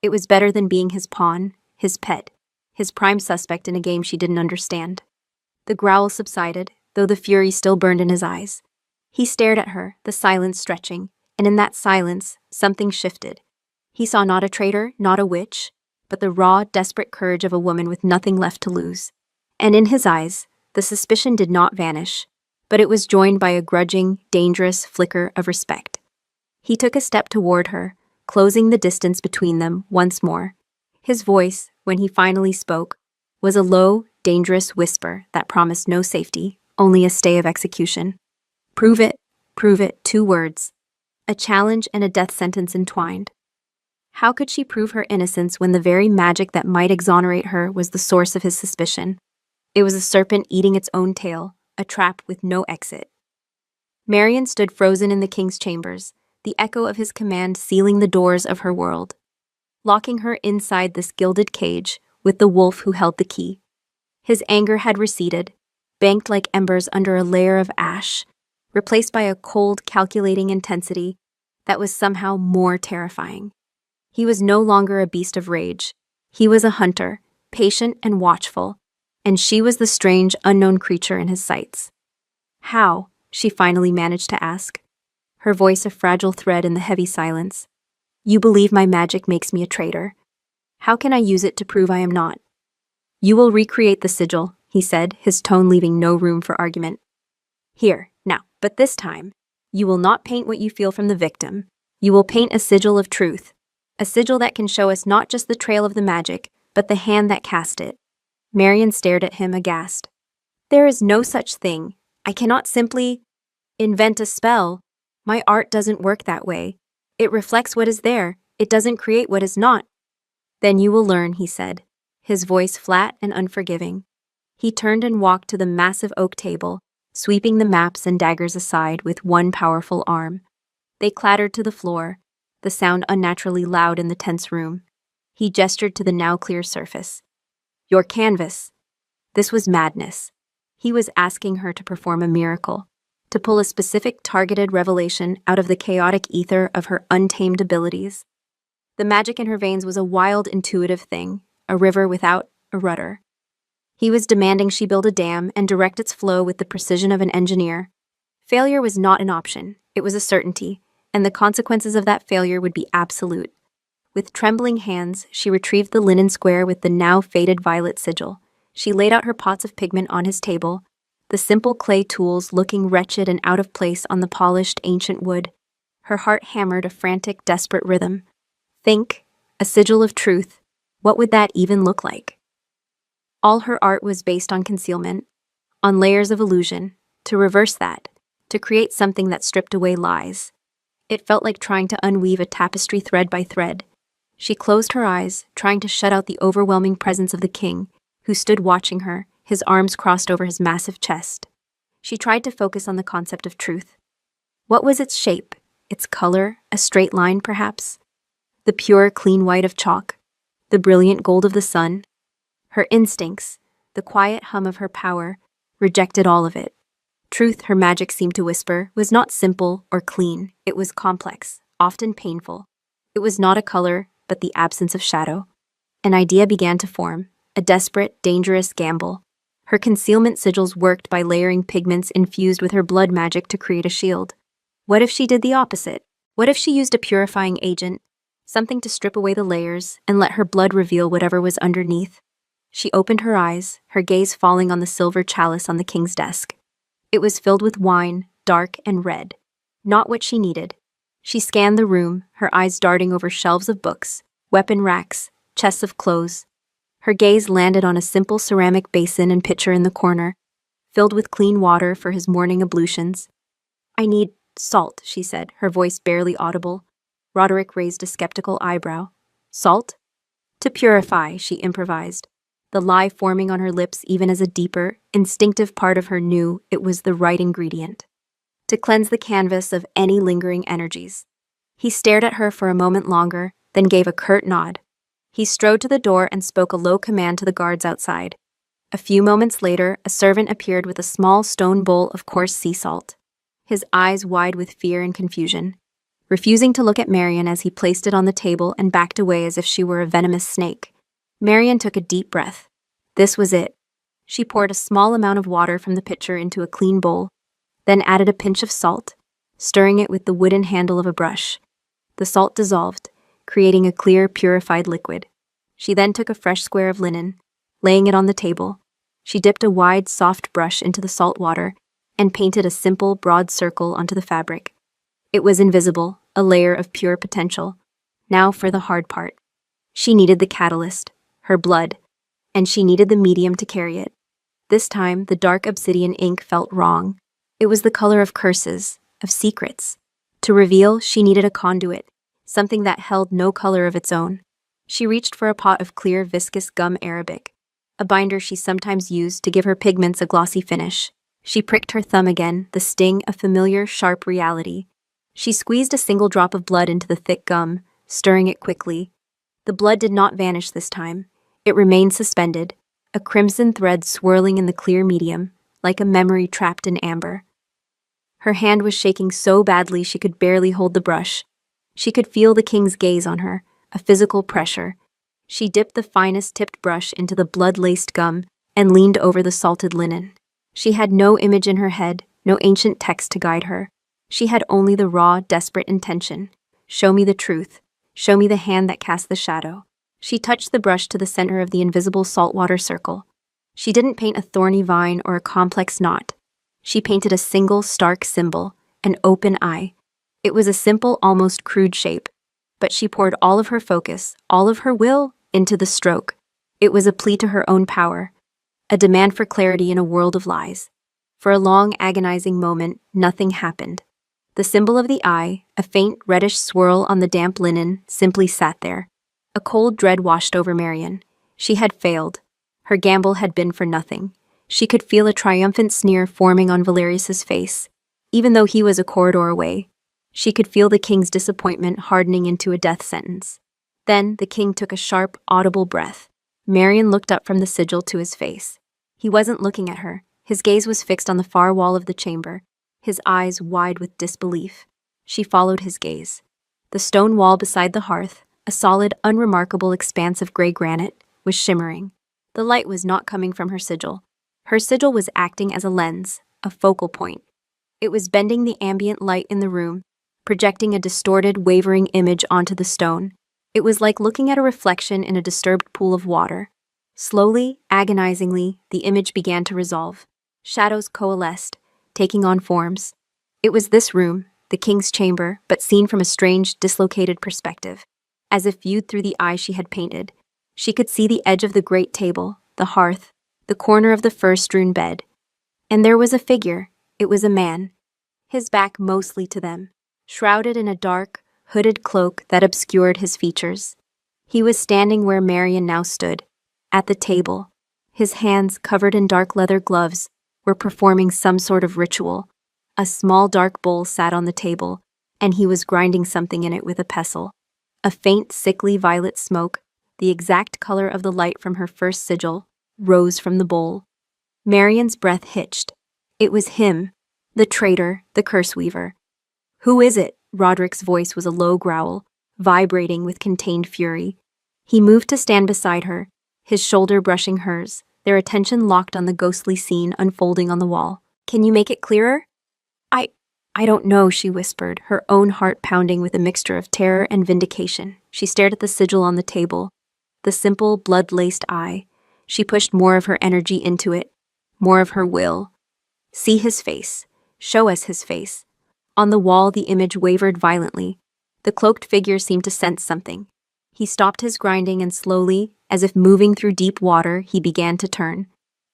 It was better than being his pawn, his pet, his prime suspect in a game she didn't understand. The growl subsided, though the fury still burned in his eyes. He stared at her, the silence stretching, and in that silence, something shifted. He saw not a traitor, not a witch, but the raw, desperate courage of a woman with nothing left to lose. And in his eyes, the suspicion did not vanish, but it was joined by a grudging, dangerous flicker of respect. He took a step toward her, closing the distance between them once more. His voice, when he finally spoke, was a low, dangerous whisper that promised no safety, only a stay of execution. Prove it, 2 words. A challenge and a death sentence entwined. How could she prove her innocence when the very magic that might exonerate her was the source of his suspicion? It was a serpent eating its own tail, a trap with no exit. Marion stood frozen in the king's chambers, the echo of his command sealing the doors of her world, locking her inside this gilded cage with the wolf who held the key. His anger had receded, banked like embers under a layer of ash, replaced by a cold, calculating intensity that was somehow more terrifying. He was no longer a beast of rage. He was a hunter, patient and watchful, and she was the strange, unknown creature in his sights. "How?" she finally managed to ask, her voice a fragile thread in the heavy silence. "You believe my magic makes me a traitor. How can I use it to prove I am not?" "You will recreate the sigil," he said, his tone leaving no room for argument. "Here, now, but this time, you will not paint what you feel from the victim. You will paint a sigil of truth, a sigil that can show us not just the trail of the magic, but the hand that cast it." Marion stared at him aghast. "There is no such thing. I cannot simply invent a spell. My art doesn't work that way. It reflects what is there. It doesn't create what is not." "Then you will learn," he said, his voice flat and unforgiving. He turned and walked to the massive oak table, sweeping the maps and daggers aside with one powerful arm. They clattered to the floor, the sound unnaturally loud in the tense room. He gestured to the now clear surface. "Your canvas." This was madness. He was asking her to perform a miracle, to pull a specific targeted revelation out of the chaotic ether of her untamed abilities. The magic in her veins was a wild, intuitive thing, a river without a rudder. He was demanding she build a dam and direct its flow with the precision of an engineer. Failure was not an option, it was a certainty, and the consequences of that failure would be absolute. With trembling hands, she retrieved the linen square with the now faded violet sigil. She laid out her pots of pigment on his table, the simple clay tools looking wretched and out of place on the polished ancient wood. Her heart hammered a frantic, desperate rhythm. Think, a sigil of truth. What would that even look like? All her art was based on concealment, on layers of illusion. To reverse that, to create something that stripped away lies. It felt like trying to unweave a tapestry thread by thread. She closed her eyes, trying to shut out the overwhelming presence of the king, who stood watching her, his arms crossed over his massive chest. She tried to focus on the concept of truth. What was its shape? Its color? A straight line, perhaps? The pure, clean white of chalk? The brilliant gold of the sun? Her instincts, the quiet hum of her power, rejected all of it. Truth, her magic seemed to whisper, was not simple or clean. It was complex, often painful. It was not a color, but the absence of shadow. An idea began to form, a desperate, dangerous gamble. Her concealment sigils worked by layering pigments infused with her blood magic to create a shield. What if she did the opposite? What if she used a purifying agent, something to strip away the layers and let her blood reveal whatever was underneath? She opened her eyes, her gaze falling on the silver chalice on the king's desk. It was filled with wine, dark and red. Not what she needed. She scanned the room, her eyes darting over shelves of books, weapon racks, chests of clothes. Her gaze landed on a simple ceramic basin and pitcher in the corner, filled with clean water for his morning ablutions. "I need salt," she said, her voice barely audible. Roderick raised a skeptical eyebrow. "Salt?" "To purify," she improvised, the lie forming on her lips even as a deeper, instinctive part of her knew it was the right ingredient. "To cleanse the canvas of any lingering energies." He stared at her for a moment longer, then gave a curt nod. He strode to the door and spoke a low command to the guards outside. A few moments later, a servant appeared with a small stone bowl of coarse sea salt, his eyes wide with fear and confusion. Refusing to look at Marian as he placed it on the table and backed away as if she were a venomous snake. Marian took a deep breath. This was it. She poured a small amount of water from the pitcher into a clean bowl, then added a pinch of salt, stirring it with the wooden handle of a brush. The salt dissolved, creating a clear, purified liquid. She then took a fresh square of linen, laying it on the table. She dipped a wide, soft brush into the salt water and painted a simple, broad circle onto the fabric. It was invisible, a layer of pure potential. Now for the hard part. She needed the catalyst, her blood, and she needed the medium to carry it. This time, the dark obsidian ink felt wrong. It was the color of curses, of secrets. To reveal, she needed a conduit, something that held no color of its own. She reached for a pot of clear, viscous gum arabic, a binder she sometimes used to give her pigments a glossy finish. She pricked her thumb again, the sting of familiar, sharp reality. She squeezed a single drop of blood into the thick gum, stirring it quickly. The blood did not vanish this time. It remained suspended, a crimson thread swirling in the clear medium, like a memory trapped in amber. Her hand was shaking so badly she could barely hold the brush. She could feel the king's gaze on her, a physical pressure. She dipped the finest tipped brush into the blood-laced gum and leaned over the salted linen. She had no image in her head, no ancient text to guide her. She had only the raw, desperate intention. Show me the truth. Show me the hand that cast the shadow. She touched the brush to the center of the invisible saltwater circle. She didn't paint a thorny vine or a complex knot. She painted a single, stark symbol, an open eye. It was a simple, almost crude shape, but she poured all of her focus, all of her will, into the stroke. It was a plea to her own power, a demand for clarity in a world of lies. For a long, agonizing moment, nothing happened. The symbol of the eye, a faint reddish swirl on the damp linen, simply sat there. A cold dread washed over Marian. She had failed. Her gamble had been for nothing. She could feel a triumphant sneer forming on Valerius's face. Even though he was a corridor away, she could feel the king's disappointment hardening into a death sentence. Then the king took a sharp, audible breath. Marian looked up from the sigil to his face. He wasn't looking at her. His gaze was fixed on the far wall of the chamber, his eyes wide with disbelief. She followed his gaze. The stone wall beside the hearth, a solid, unremarkable expanse of gray granite, was shimmering. The light was not coming from her sigil. Her sigil was acting as a lens, a focal point. It was bending the ambient light in the room, projecting a distorted, wavering image onto the stone. It was like looking at a reflection in a disturbed pool of water. Slowly, agonizingly, the image began to resolve. Shadows coalesced, taking on forms. It was this room, the king's chamber, but seen from a strange, dislocated perspective. As if viewed through the eye she had painted, she could see the edge of the great table, the hearth, the corner of the fur-strewn bed. And there was a figure. It was a man, his back mostly to them, shrouded in a dark, hooded cloak that obscured his features. He was standing where Marian now stood, at the table. His hands, covered in dark leather gloves, were performing some sort of ritual. A small dark bowl sat on the table, and he was grinding something in it with a pestle. A faint, sickly violet smoke, the exact color of the light from her first sigil, rose from the bowl. Marian's breath hitched. It was him, the traitor, the curse weaver. "Who is it?" Roderick's voice was a low growl, vibrating with contained fury. He moved to stand beside her, his shoulder brushing hers, their attention locked on the ghostly scene unfolding on the wall. "Can you make it clearer?" I don't know, she whispered, her own heart pounding with a mixture of terror and vindication. She stared at the sigil on the table, the simple, blood-laced eye. She pushed more of her energy into it, more of her will. See his face. Show us his face. On the wall, the image wavered violently. The cloaked figure seemed to sense something. He stopped his grinding and slowly, as if moving through deep water, he began to turn.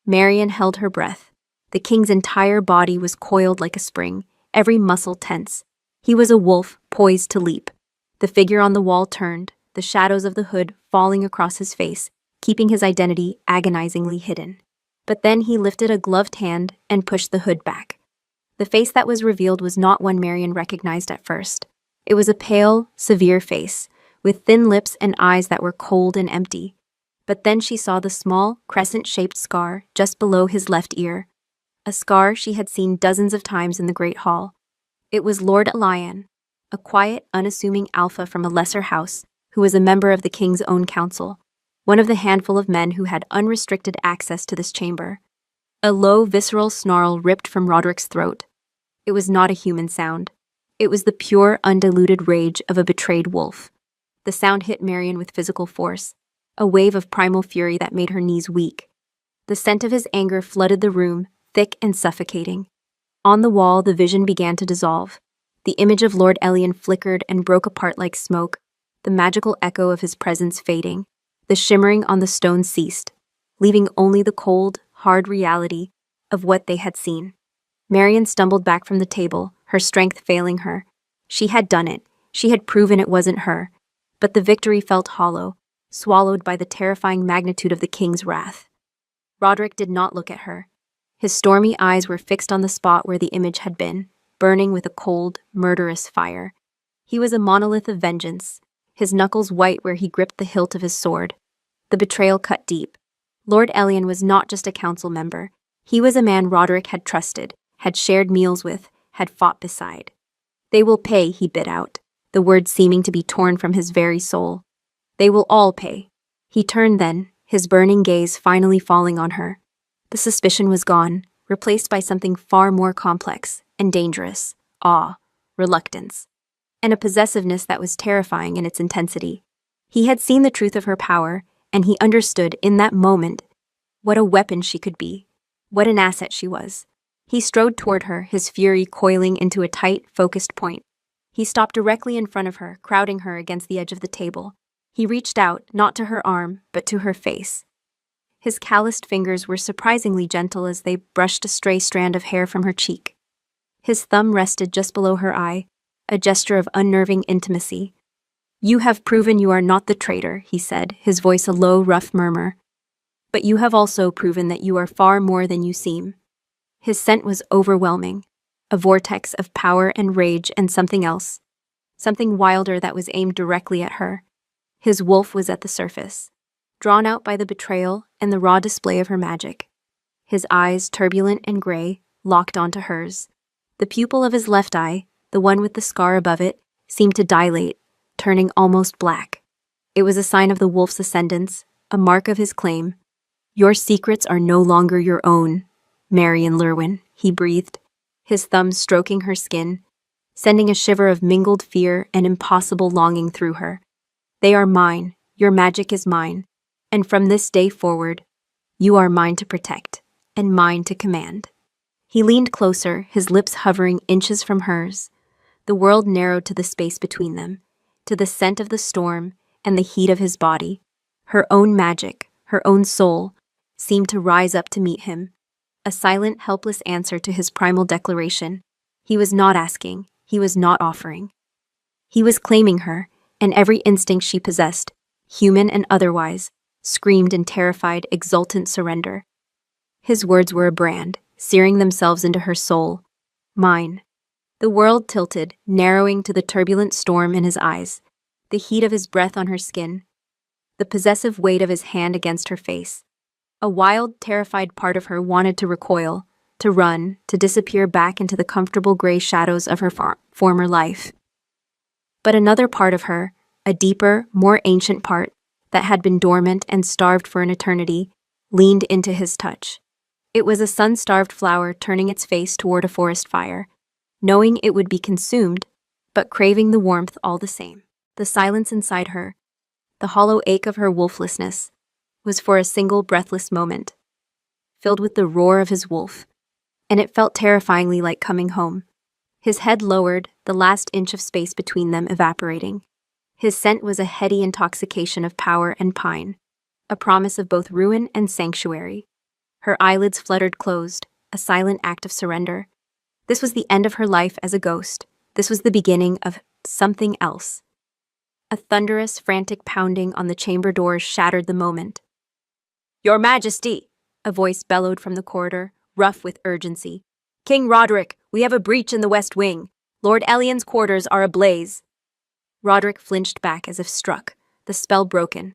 Marian held her breath. The king's entire body was coiled like a spring, every muscle tense. He was a wolf, poised to leap. The figure on the wall turned, the shadows of the hood falling across his face, keeping his identity agonizingly hidden. But then he lifted a gloved hand and pushed the hood back. The face that was revealed was not one Marian recognized at first. It was a pale, severe face, with thin lips and eyes that were cold and empty. But then she saw the small, crescent-shaped scar just below his left ear, a scar she had seen dozens of times in the Great Hall. It was Lord Elian, a quiet, unassuming alpha from a lesser house, who was a member of the king's own council, one of the handful of men who had unrestricted access to this chamber. A low, visceral snarl ripped from Roderick's throat. It was not a human sound. It was the pure, undiluted rage of a betrayed wolf. The sound hit Marian with physical force, a wave of primal fury that made her knees weak. The scent of his anger flooded the room, thick and suffocating. On the wall, the vision began to dissolve. The image of Lord Elian flickered and broke apart like smoke, the magical echo of his presence fading. The shimmering on the stone ceased, leaving only the cold, hard reality of what they had seen. Marian stumbled back from the table, her strength failing her. She had done it. She had proven it wasn't her. But the victory felt hollow, swallowed by the terrifying magnitude of the king's wrath. Roderick did not look at her. His stormy eyes were fixed on the spot where the image had been, burning with a cold, murderous fire. He was a monolith of vengeance, his knuckles white where he gripped the hilt of his sword. The betrayal cut deep. Lord Elian was not just a council member. He was a man Roderick had trusted, had shared meals with, had fought beside. They will pay, he bit out, the words seeming to be torn from his very soul. They will all pay. He turned then, his burning gaze finally falling on her. The suspicion was gone, replaced by something far more complex and dangerous: awe, reluctance, and a possessiveness that was terrifying in its intensity. He had seen the truth of her power, and he understood in that moment what a weapon she could be, what an asset she was. He strode toward her, his fury coiling into a tight, focused point. He stopped directly in front of her, crowding her against the edge of the table. He reached out, not to her arm, but to her face. His calloused fingers were surprisingly gentle as they brushed a stray strand of hair from her cheek. His thumb rested just below her eye, a gesture of unnerving intimacy. "You have proven you are not the traitor," he said, his voice a low, rough murmur. "But you have also proven that you are far more than you seem." His scent was overwhelming, a vortex of power and rage and something else, something wilder that was aimed directly at her. His wolf was at the surface, drawn out by the betrayal and the raw display of her magic. His eyes, turbulent and gray, locked onto hers. The pupil of his left eye, the one with the scar above it, seemed to dilate, turning almost black. It was a sign of the wolf's ascendance, a mark of his claim. "Your secrets are no longer your own, Marian Lurwyn," he breathed, his thumbs stroking her skin, sending a shiver of mingled fear and impossible longing through her. "They are mine, your magic is mine, and from this day forward, you are mine to protect, and mine to command." He leaned closer, his lips hovering inches from hers. The world narrowed to the space between them, to the scent of the storm and the heat of his body. Her own magic, her own soul, seemed to rise up to meet him, a silent, helpless answer to his primal declaration. He was not asking, he was not offering. He was claiming her, and every instinct she possessed, human and otherwise, screamed in terrified, exultant surrender. His words were a brand, searing themselves into her soul. Mine. The world tilted, narrowing to the turbulent storm in his eyes, the heat of his breath on her skin, the possessive weight of his hand against her face. A wild, terrified part of her wanted to recoil, to run, to disappear back into the comfortable gray shadows of her former life. But another part of her, a deeper, more ancient part, that had been dormant and starved for an eternity, leaned into his touch. It was a sun-starved flower turning its face toward a forest fire, knowing it would be consumed, but craving the warmth all the same. The silence inside her, the hollow ache of her wolflessness, was for a single breathless moment, filled with the roar of his wolf, and it felt terrifyingly like coming home. His head lowered, the last inch of space between them evaporating. His scent was a heady intoxication of power and pine, a promise of both ruin and sanctuary. Her eyelids fluttered closed, a silent act of surrender. This was the end of her life as a ghost. This was the beginning of something else. A thunderous, frantic pounding on the chamber doors shattered the moment. "Your Majesty!" a voice bellowed from the corridor, rough with urgency. "King Roderick, we have a breach in the West Wing. Lord Ellion's quarters are ablaze." Roderick flinched back as if struck, the spell broken.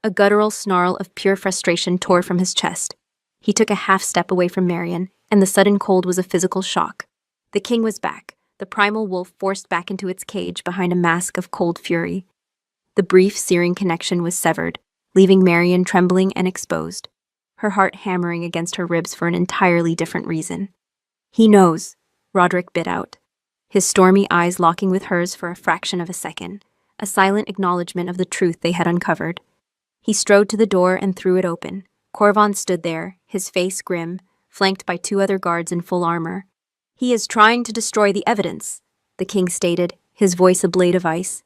A guttural snarl of pure frustration tore from his chest. He took a half step away from Marion, and the sudden cold was a physical shock. The king was back, the primal wolf forced back into its cage behind a mask of cold fury. The brief, searing connection was severed, leaving Marion trembling and exposed, her heart hammering against her ribs for an entirely different reason. "He knows," Roderick bit out, his stormy eyes locking with hers for a fraction of a second, a silent acknowledgement of the truth they had uncovered. He strode to the door and threw it open. Corvan stood there, his face grim, flanked by 2 other guards in full armor. "He is trying to destroy the evidence," the king stated, his voice a blade of ice.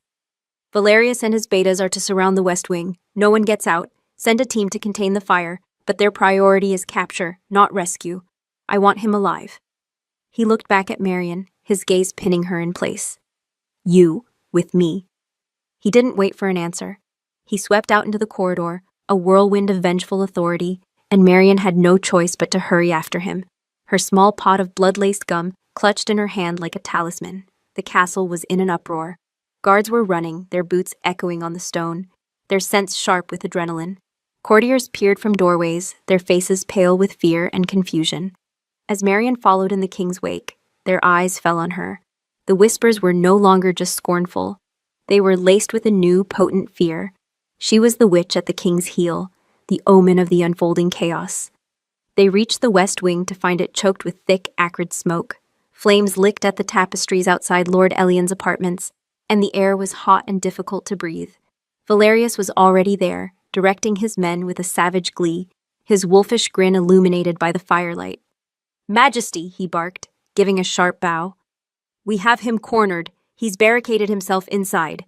"Valerius and his betas are to surround the West Wing. No one gets out. Send a team to contain the fire, but their priority is capture, not rescue. I want him alive." He looked back at Marion, his gaze pinning her in place. "You, with me." He didn't wait for an answer. He swept out into the corridor, a whirlwind of vengeful authority, and Marion had no choice but to hurry after him, her small pot of blood-laced gum clutched in her hand like a talisman. The castle was in an uproar. Guards were running, their boots echoing on the stone, their scents sharp with adrenaline. Courtiers peered from doorways, their faces pale with fear and confusion. As Marion followed in the king's wake, their eyes fell on her. The whispers were no longer just scornful. They were laced with a new, potent fear. She was the witch at the king's heel, the omen of the unfolding chaos. They reached the West Wing to find it choked with thick, acrid smoke. Flames licked at the tapestries outside Lord Ellion's apartments, and the air was hot and difficult to breathe. Valerius was already there, directing his men with a savage glee, his wolfish grin illuminated by the firelight. "Majesty," he barked, giving a sharp bow. "We have him cornered. He's barricaded himself inside."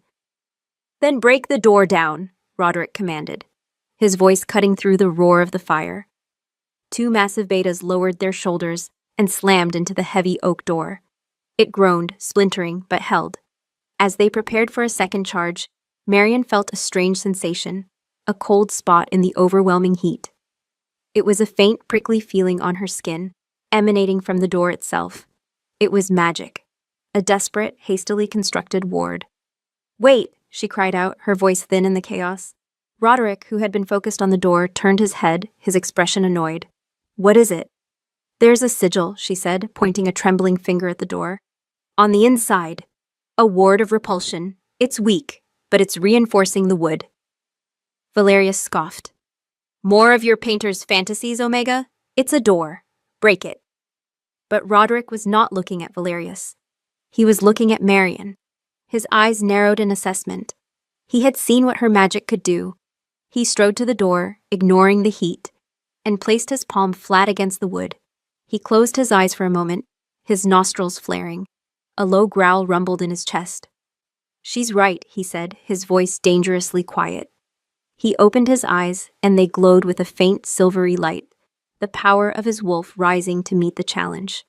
"Then break the door down," Roderick commanded, his voice cutting through the roar of the fire. 2 massive betas lowered their shoulders and slammed into the heavy oak door. It groaned, splintering, but held. As they prepared for a second charge, Marion felt a strange sensation, a cold spot in the overwhelming heat. It was a faint, prickly feeling on her skin, emanating from the door itself. It was magic, a desperate, hastily constructed ward. "Wait!" she cried out, her voice thin in the chaos. Roderick, who had been focused on the door, turned his head, his expression annoyed. "What is it?" "There's a sigil," she said, pointing a trembling finger at the door. "On the inside. A ward of repulsion. It's weak, but it's reinforcing the wood." Valerius scoffed. "More of your painter's fantasies, Omega? It's a door. Break it." But Roderick was not looking at Valerius. He was looking at Marion. His eyes narrowed in assessment. He had seen what her magic could do. He strode to the door, ignoring the heat, and placed his palm flat against the wood. He closed his eyes for a moment, his nostrils flaring. A low growl rumbled in his chest. "She's right," he said, his voice dangerously quiet. He opened his eyes, and they glowed with a faint silvery light, the power of his wolf rising to meet the challenge.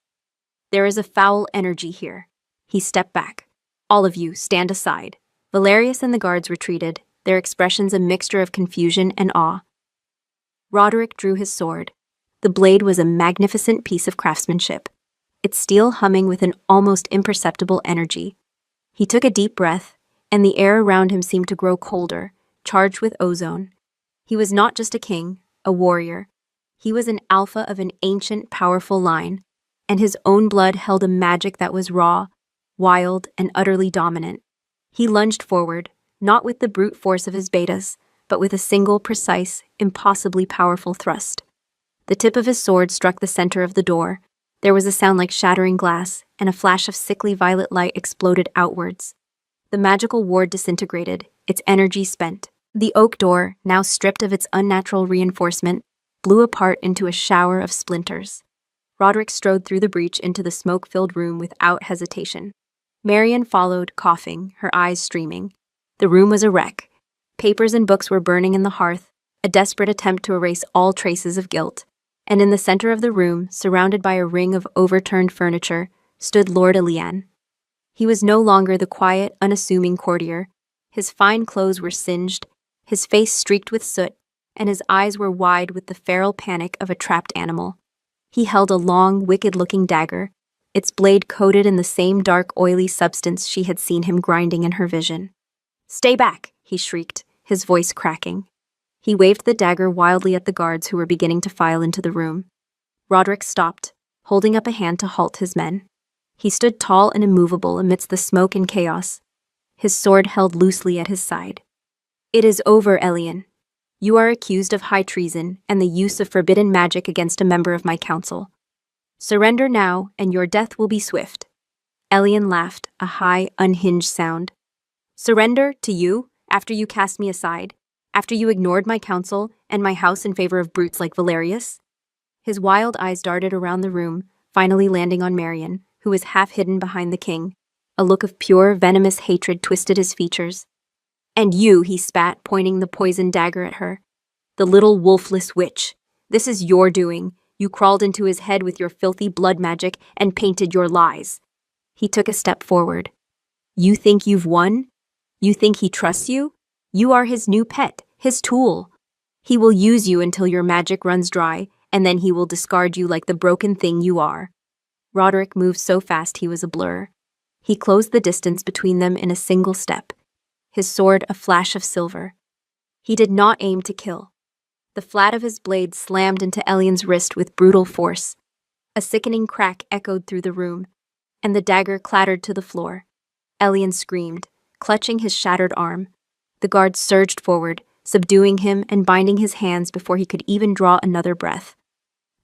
"There is a foul energy here." He stepped back. "All of you, stand aside." Valerius and the guards retreated, their expressions a mixture of confusion and awe. Roderick drew his sword. The blade was a magnificent piece of craftsmanship, its steel humming with an almost imperceptible energy. He took a deep breath, and the air around him seemed to grow colder, charged with ozone. He was not just a king, a warrior. He was an alpha of an ancient, powerful line, and his own blood held a magic that was raw, wild, and utterly dominant. He lunged forward, not with the brute force of his betas, but with a single, precise, impossibly powerful thrust. The tip of his sword struck the center of the door, There was a sound like shattering glass, and a flash of sickly violet light exploded outwards. The magical ward disintegrated, its energy spent. The oak door, now stripped of its unnatural reinforcement, blew apart into a shower of splinters. Roderick strode through the breach into the smoke-filled room without hesitation. Marian followed, coughing, her eyes streaming. The room was a wreck. Papers and books were burning in the hearth, a desperate attempt to erase all traces of guilt. And in the center of the room, surrounded by a ring of overturned furniture, stood Lord Elian. He was no longer the quiet, unassuming courtier. His fine clothes were singed, his face streaked with soot, and his eyes were wide with the feral panic of a trapped animal. He held a long, wicked-looking dagger, its blade coated in the same dark, oily substance she had seen him grinding in her vision. "Stay back!" he shrieked, his voice cracking. He waved the dagger wildly at the guards who were beginning to file into the room. Roderick stopped, holding up a hand to halt his men. He stood tall and immovable amidst the smoke and chaos, his sword held loosely at his side. "It is over, Elian. You are accused of high treason and the use of forbidden magic against a member of my council. Surrender now, and your death will be swift." Elian laughed, a high, unhinged sound. "Surrender to you, after you cast me aside, after you ignored my counsel and my house in favor of brutes like Valerius?" His wild eyes darted around the room, finally landing on Marian, who was half hidden behind the king. A look of pure, venomous hatred twisted his features. "And you," he spat, pointing the poisoned dagger at her. "The little wolfless witch. This is your doing. You crawled into his head with your filthy blood magic and painted your lies." He took a step forward. "You think you've won? You think he trusts you? You are his new pet, his tool. He will use you until your magic runs dry, and then he will discard you like the broken thing you are." Roderick moved so fast he was a blur. He closed the distance between them in a single step, his sword a flash of silver. He did not aim to kill. The flat of his blade slammed into Elian's wrist with brutal force. A sickening crack echoed through the room, and the dagger clattered to the floor. Elian screamed, clutching his shattered arm. The guards surged forward, subduing him and binding his hands before he could even draw another breath.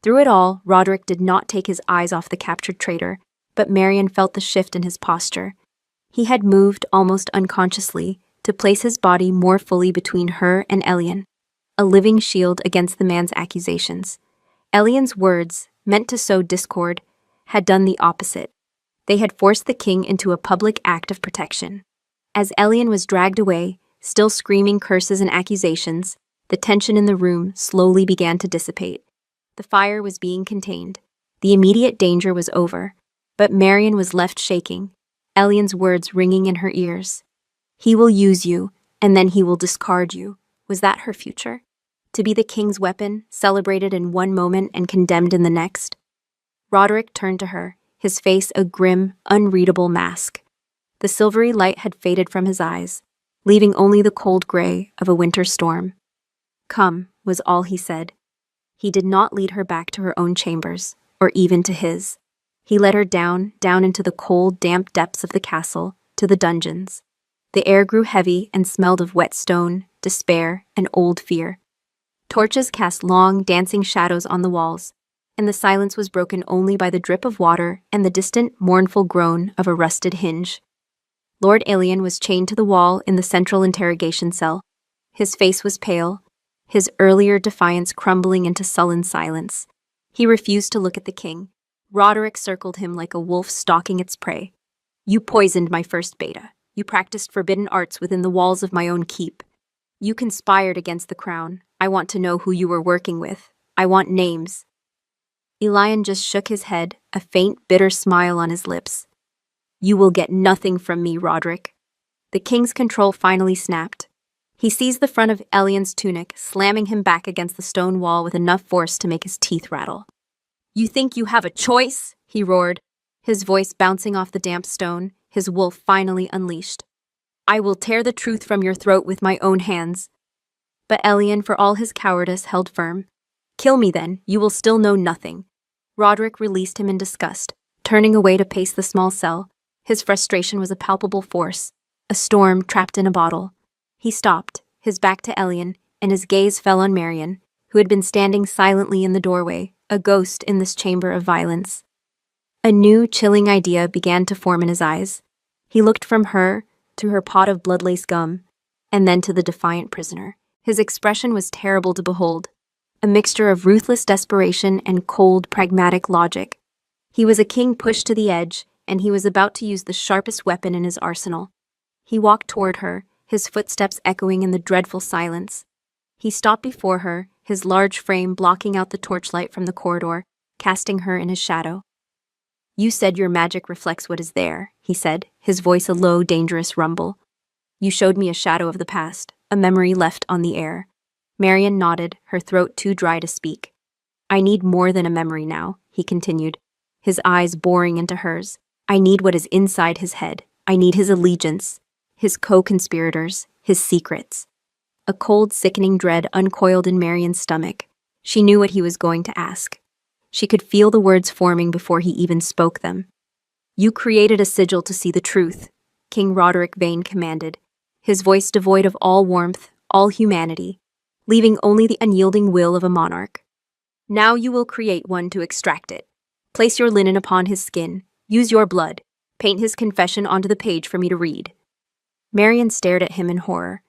Through it all, Roderick did not take his eyes off the captured traitor, but Marian felt the shift in his posture. He had moved, almost unconsciously, to place his body more fully between her and Elian, a living shield against the man's accusations. Elian's words, meant to sow discord, had done the opposite. They had forced the king into a public act of protection. As Elian was dragged away, still screaming curses and accusations, the tension in the room slowly began to dissipate. The fire was being contained. The immediate danger was over, but Marian was left shaking, Elian's words ringing in her ears. "He will use you, and then he will discard you." Was that her future? To be the king's weapon, celebrated in one moment and condemned in the next? Roderick turned to her, his face a grim, unreadable mask. The silvery light had faded from his eyes, leaving only the cold gray of a winter storm. "Come," was all he said. He did not lead her back to her own chambers, or even to his. He led her down into the cold, damp depths of the castle, to the dungeons. The air grew heavy and smelled of wet stone, despair, and old fear. Torches cast long, dancing shadows on the walls, and the silence was broken only by the drip of water and the distant, mournful groan of a rusted hinge. Lord Elian was chained to the wall in the central interrogation cell. His face was pale, his earlier defiance crumbling into sullen silence. He refused to look at the king. Roderick circled him like a wolf stalking its prey. "You poisoned my first beta. You practiced forbidden arts within the walls of my own keep. You conspired against the crown. I want to know who you were working with. I want names." Elian just shook his head, a faint, bitter smile on his lips. "You will get nothing from me, Roderick." The king's control finally snapped. He seized the front of Elian's tunic, slamming him back against the stone wall with enough force to make his teeth rattle. "You think you have a choice?" he roared, his voice bouncing off the damp stone, his wolf finally unleashed. "I will tear the truth from your throat with my own hands." But Elian, for all his cowardice, held firm. "Kill me then, you will still know nothing." Roderick released him in disgust, turning away to pace the small cell. His frustration was a palpable force, a storm trapped in a bottle. He stopped, his back to Elian, and his gaze fell on Marian, who had been standing silently in the doorway, a ghost in this chamber of violence. A new, chilling idea began to form in his eyes. He looked from her to her pot of blood-laced gum, and then to the defiant prisoner. His expression was terrible to behold, a mixture of ruthless desperation and cold, pragmatic logic. He was a king pushed to the edge, and he was about to use the sharpest weapon in his arsenal. He walked toward her, his footsteps echoing in the dreadful silence. He stopped before her, his large frame blocking out the torchlight from the corridor, casting her in his shadow. "You said your magic reflects what is there," he said, his voice a low, dangerous rumble. "You showed me a shadow of the past, a memory left on the air." Marian nodded, her throat too dry to speak. "I need more than a memory now," he continued, his eyes boring into hers. "I need what is inside his head. I need his allegiance, his co-conspirators, his secrets." A cold, sickening dread uncoiled in Marian's stomach. She knew what he was going to ask. She could feel the words forming before he even spoke them. "You created a sigil to see the truth," King Roderick Vane commanded, his voice devoid of all warmth, all humanity, leaving only the unyielding will of a monarch. "Now you will create one to extract it. Place your linen upon his skin, use your blood, paint his confession onto the page for me to read." Marian stared at him in horror.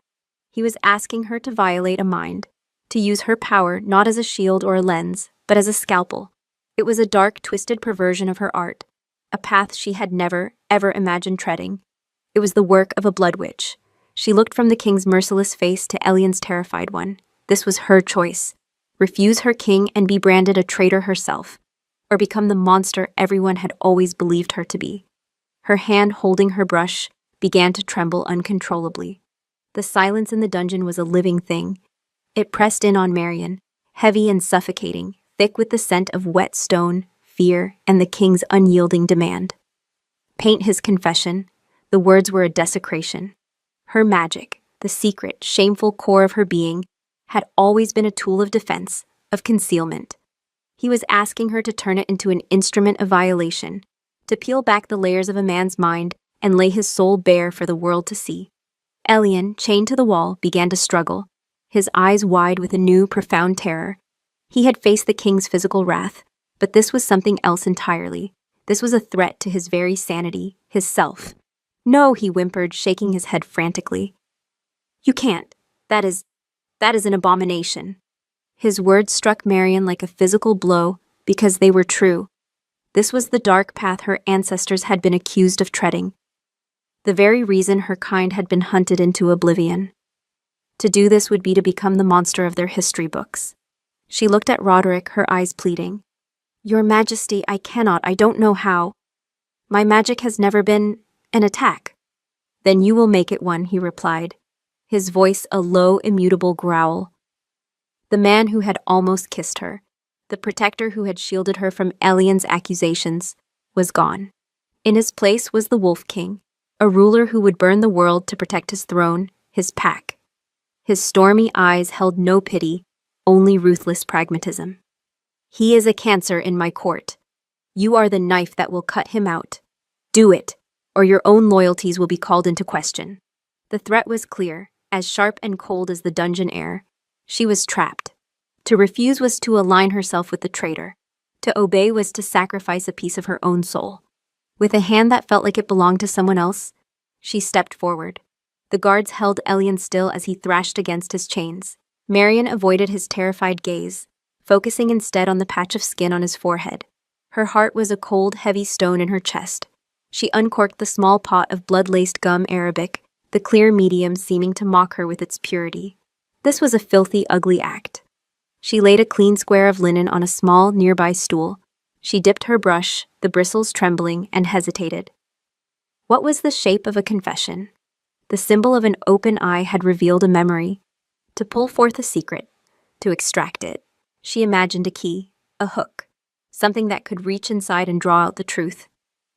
He was asking her to violate a mind, to use her power not as a shield or a lens, but as a scalpel. It was a dark, twisted perversion of her art, a path she had never, ever imagined treading. It was the work of a blood witch. She looked from the king's merciless face to Elian's terrified one. This was her choice. Refuse her king and be branded a traitor herself, or become the monster everyone had always believed her to be. Her hand holding her brush began to tremble uncontrollably. The silence in the dungeon was a living thing. It pressed in on Marian, heavy and suffocating, thick with the scent of wet stone, fear, and the king's unyielding demand. Paint his confession. The words were a desecration. Her magic, the secret, shameful core of her being, had always been a tool of defense, of concealment. He was asking her to turn it into an instrument of violation, to peel back the layers of a man's mind and lay his soul bare for the world to see. Elian, chained to the wall, began to struggle, his eyes wide with a new, profound terror. He had faced the king's physical wrath, but this was something else entirely. This was a threat to his very sanity, his self. "No," he whimpered, shaking his head frantically. "You can't. That is an abomination." His words struck Marian like a physical blow because they were true. This was the dark path her ancestors had been accused of treading, the very reason her kind had been hunted into oblivion. To do this would be to become the monster of their history books. She looked at Roderick, her eyes pleading. "Your Majesty, I don't know how. My magic has never been an attack." "Then you will make it one," he replied, his voice a low, immutable growl. The man who had almost kissed her, the protector who had shielded her from Elian's accusations, was gone. In his place was the Wolf King, a ruler who would burn the world to protect his throne, his pack. His stormy eyes held no pity, only ruthless pragmatism. "He is a cancer in my court. You are the knife that will cut him out. Do it, or your own loyalties will be called into question." The threat was clear, as sharp and cold as the dungeon air. She was trapped. To refuse was to align herself with the traitor. To obey was to sacrifice a piece of her own soul. With a hand that felt like it belonged to someone else, she stepped forward. The guards held Elian still as he thrashed against his chains. Marian avoided his terrified gaze, focusing instead on the patch of skin on his forehead. Her heart was a cold, heavy stone in her chest. She uncorked the small pot of blood-laced gum Arabic, the clear medium seeming to mock her with its purity. This was a filthy, ugly act. She laid a clean square of linen on a small, nearby stool. She dipped her brush, the bristles trembling, and hesitated. What was the shape of a confession? The symbol of an open eye had revealed a memory. To pull forth a secret, to extract it, she imagined a key, a hook, something that could reach inside and draw out the truth.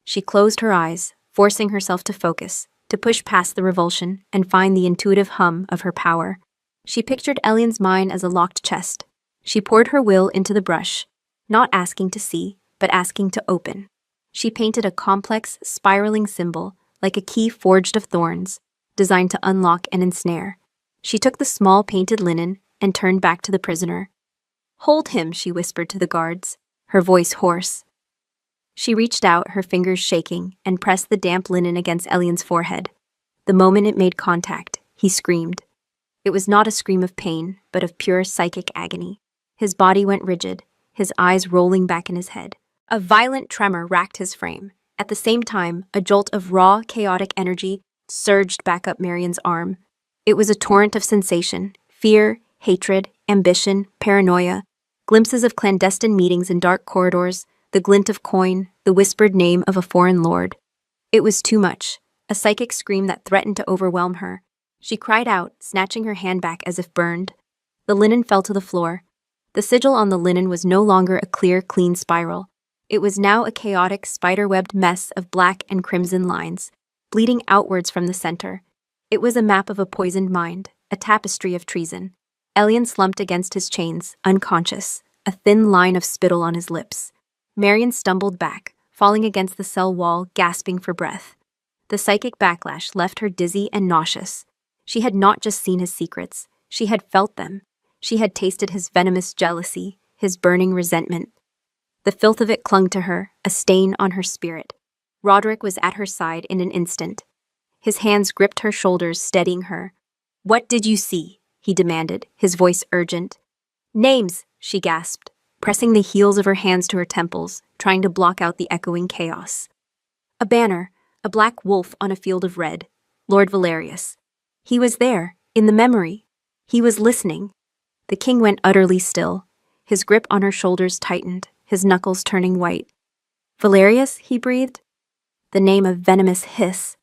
She closed her eyes, forcing herself to focus, to push past the revulsion and find the intuitive hum of her power. She pictured Elian's mind as a locked chest. She poured her will into the brush, not asking to see, but asking to open. She painted a complex, spiraling symbol, like a key forged of thorns, designed to unlock and ensnare. She took the small painted linen and turned back to the prisoner. "Hold him," she whispered to the guards, her voice hoarse. She reached out, her fingers shaking, and pressed the damp linen against Elian's forehead. The moment it made contact, he screamed. It was not a scream of pain, but of pure psychic agony. His body went rigid, his eyes rolling back in his head. A violent tremor racked his frame. At the same time, a jolt of raw, chaotic energy surged back up Marian's arm. It was a torrent of sensation: fear, hatred, ambition, paranoia, glimpses of clandestine meetings in dark corridors, the glint of coin, the whispered name of a foreign lord. It was too much, a psychic scream that threatened to overwhelm her. She cried out, snatching her hand back as if burned. The linen fell to the floor. The sigil on the linen was no longer a clear, clean spiral. It was now a chaotic, spider-webbed mess of black and crimson lines, bleeding outwards from the center. It was a map of a poisoned mind, a tapestry of treason. Elian slumped against his chains, unconscious, a thin line of spittle on his lips. Marian stumbled back, falling against the cell wall, gasping for breath. The psychic backlash left her dizzy and nauseous. She had not just seen his secrets, she had felt them. She had tasted his venomous jealousy, his burning resentment. The filth of it clung to her, a stain on her spirit. Roderick was at her side in an instant. His hands gripped her shoulders, steadying her. "What did you see?" he demanded, his voice urgent. "Names," she gasped, pressing the heels of her hands to her temples, trying to block out the echoing chaos. A banner, a black wolf on a field of red. Lord Valerius. He was there, in the memory. He was listening. The king went utterly still. His grip on her shoulders tightened, his knuckles turning white. "Valerius?" he breathed. The name of venomous hiss.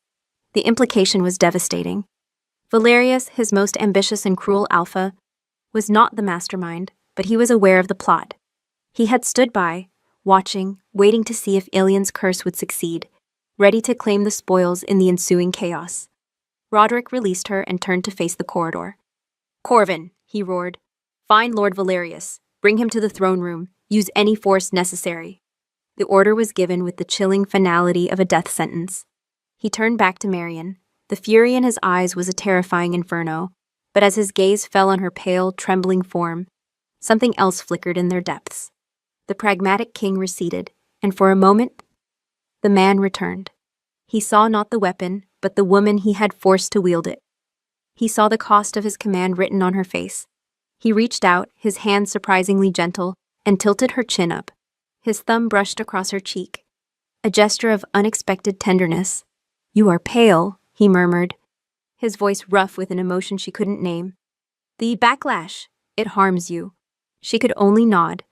The implication was devastating. Valerius, his most ambitious and cruel alpha, was not the mastermind, but he was aware of the plot. He had stood by, watching, waiting to see if Ilian's curse would succeed, ready to claim the spoils in the ensuing chaos. Roderick released her and turned to face the corridor. "Corvin," he roared. "Find Lord Valerius. Bring him to the throne room. Use any force necessary." The order was given with the chilling finality of a death sentence. He turned back to Marian. The fury in his eyes was a terrifying inferno, but as his gaze fell on her pale, trembling form, something else flickered in their depths. The pragmatic king receded, and for a moment, the man returned. He saw not the weapon, but the woman he had forced to wield it. He saw the cost of his command written on her face. He reached out, his hand surprisingly gentle, and tilted her chin up. His thumb brushed across her cheek, a gesture of unexpected tenderness. "You are pale," he murmured, his voice rough with an emotion she couldn't name. "The backlash. It harms you." She could only nod,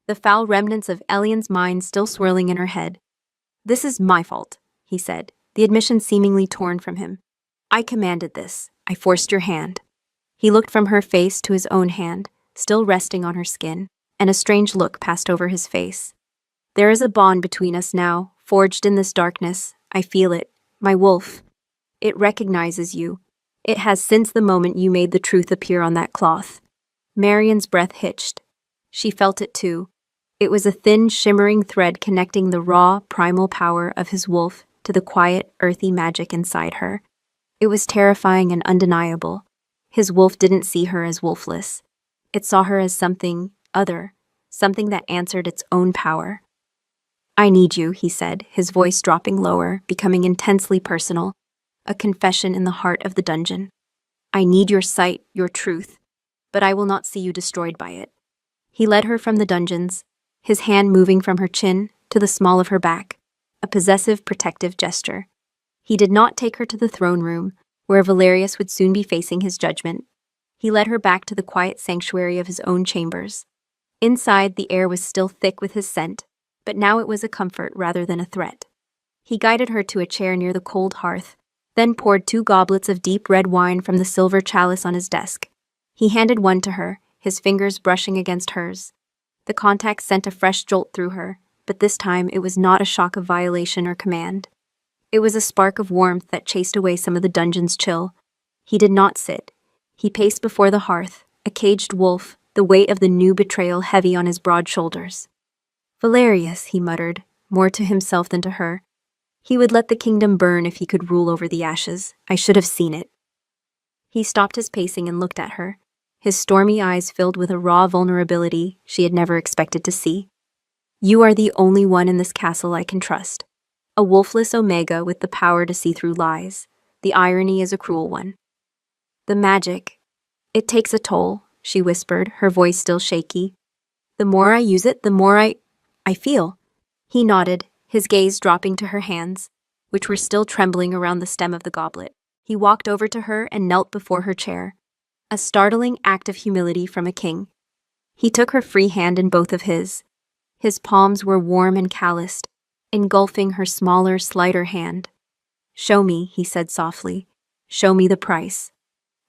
the foul remnants of Elian's mind still swirling in her head. "This is my fault," he said, the admission seemingly torn from him. "I commanded this. I forced your hand." He looked from her face to his own hand, still resting on her skin, and a strange look passed over his face. "There is a bond between us now, forged in this darkness. I feel it. My wolf. It recognizes you. It has since the moment you made the truth appear on that cloth." Marian's breath hitched. She felt it too. It was a thin, shimmering thread connecting the raw, primal power of his wolf to the quiet, earthy magic inside her. It was terrifying and undeniable. His wolf didn't see her as wolfless. It saw her as something other, something that answered its own power. "I need you," he said, his voice dropping lower, becoming intensely personal, a confession in the heart of the dungeon. "I need your sight, your truth, but I will not see you destroyed by it." He led her from the dungeons, his hand moving from her chin to the small of her back, a possessive, protective gesture. He did not take her to the throne room, where Valerius would soon be facing his judgment. He led her back to the quiet sanctuary of his own chambers. Inside, the air was still thick with his scent, but now it was a comfort rather than a threat. He guided her to a chair near the cold hearth, then poured 2 goblets of deep red wine from the silver chalice on his desk. He handed one to her, his fingers brushing against hers. The contact sent a fresh jolt through her, but this time it was not a shock of violation or command. It was a spark of warmth that chased away some of the dungeon's chill. He did not sit. He paced before the hearth, a caged wolf, the weight of the new betrayal heavy on his broad shoulders. "Valerius," he muttered, more to himself than to her. "He would let the kingdom burn if he could rule over the ashes. I should have seen it." He stopped his pacing and looked at her, his stormy eyes filled with a raw vulnerability she had never expected to see. You are the only one in this castle I can trust. A wolfless Omega with the power to see through lies. The irony is a cruel one. The magic. It takes a toll, she whispered, her voice still shaky. The more I use it, the more I feel. He nodded, his gaze dropping to her hands, which were still trembling around the stem of the goblet. He walked over to her and knelt before her chair. A startling act of humility from a king. He took her free hand in both of his. His palms were warm and calloused, engulfing her smaller, slighter hand. Show me, he said softly. Show me the price.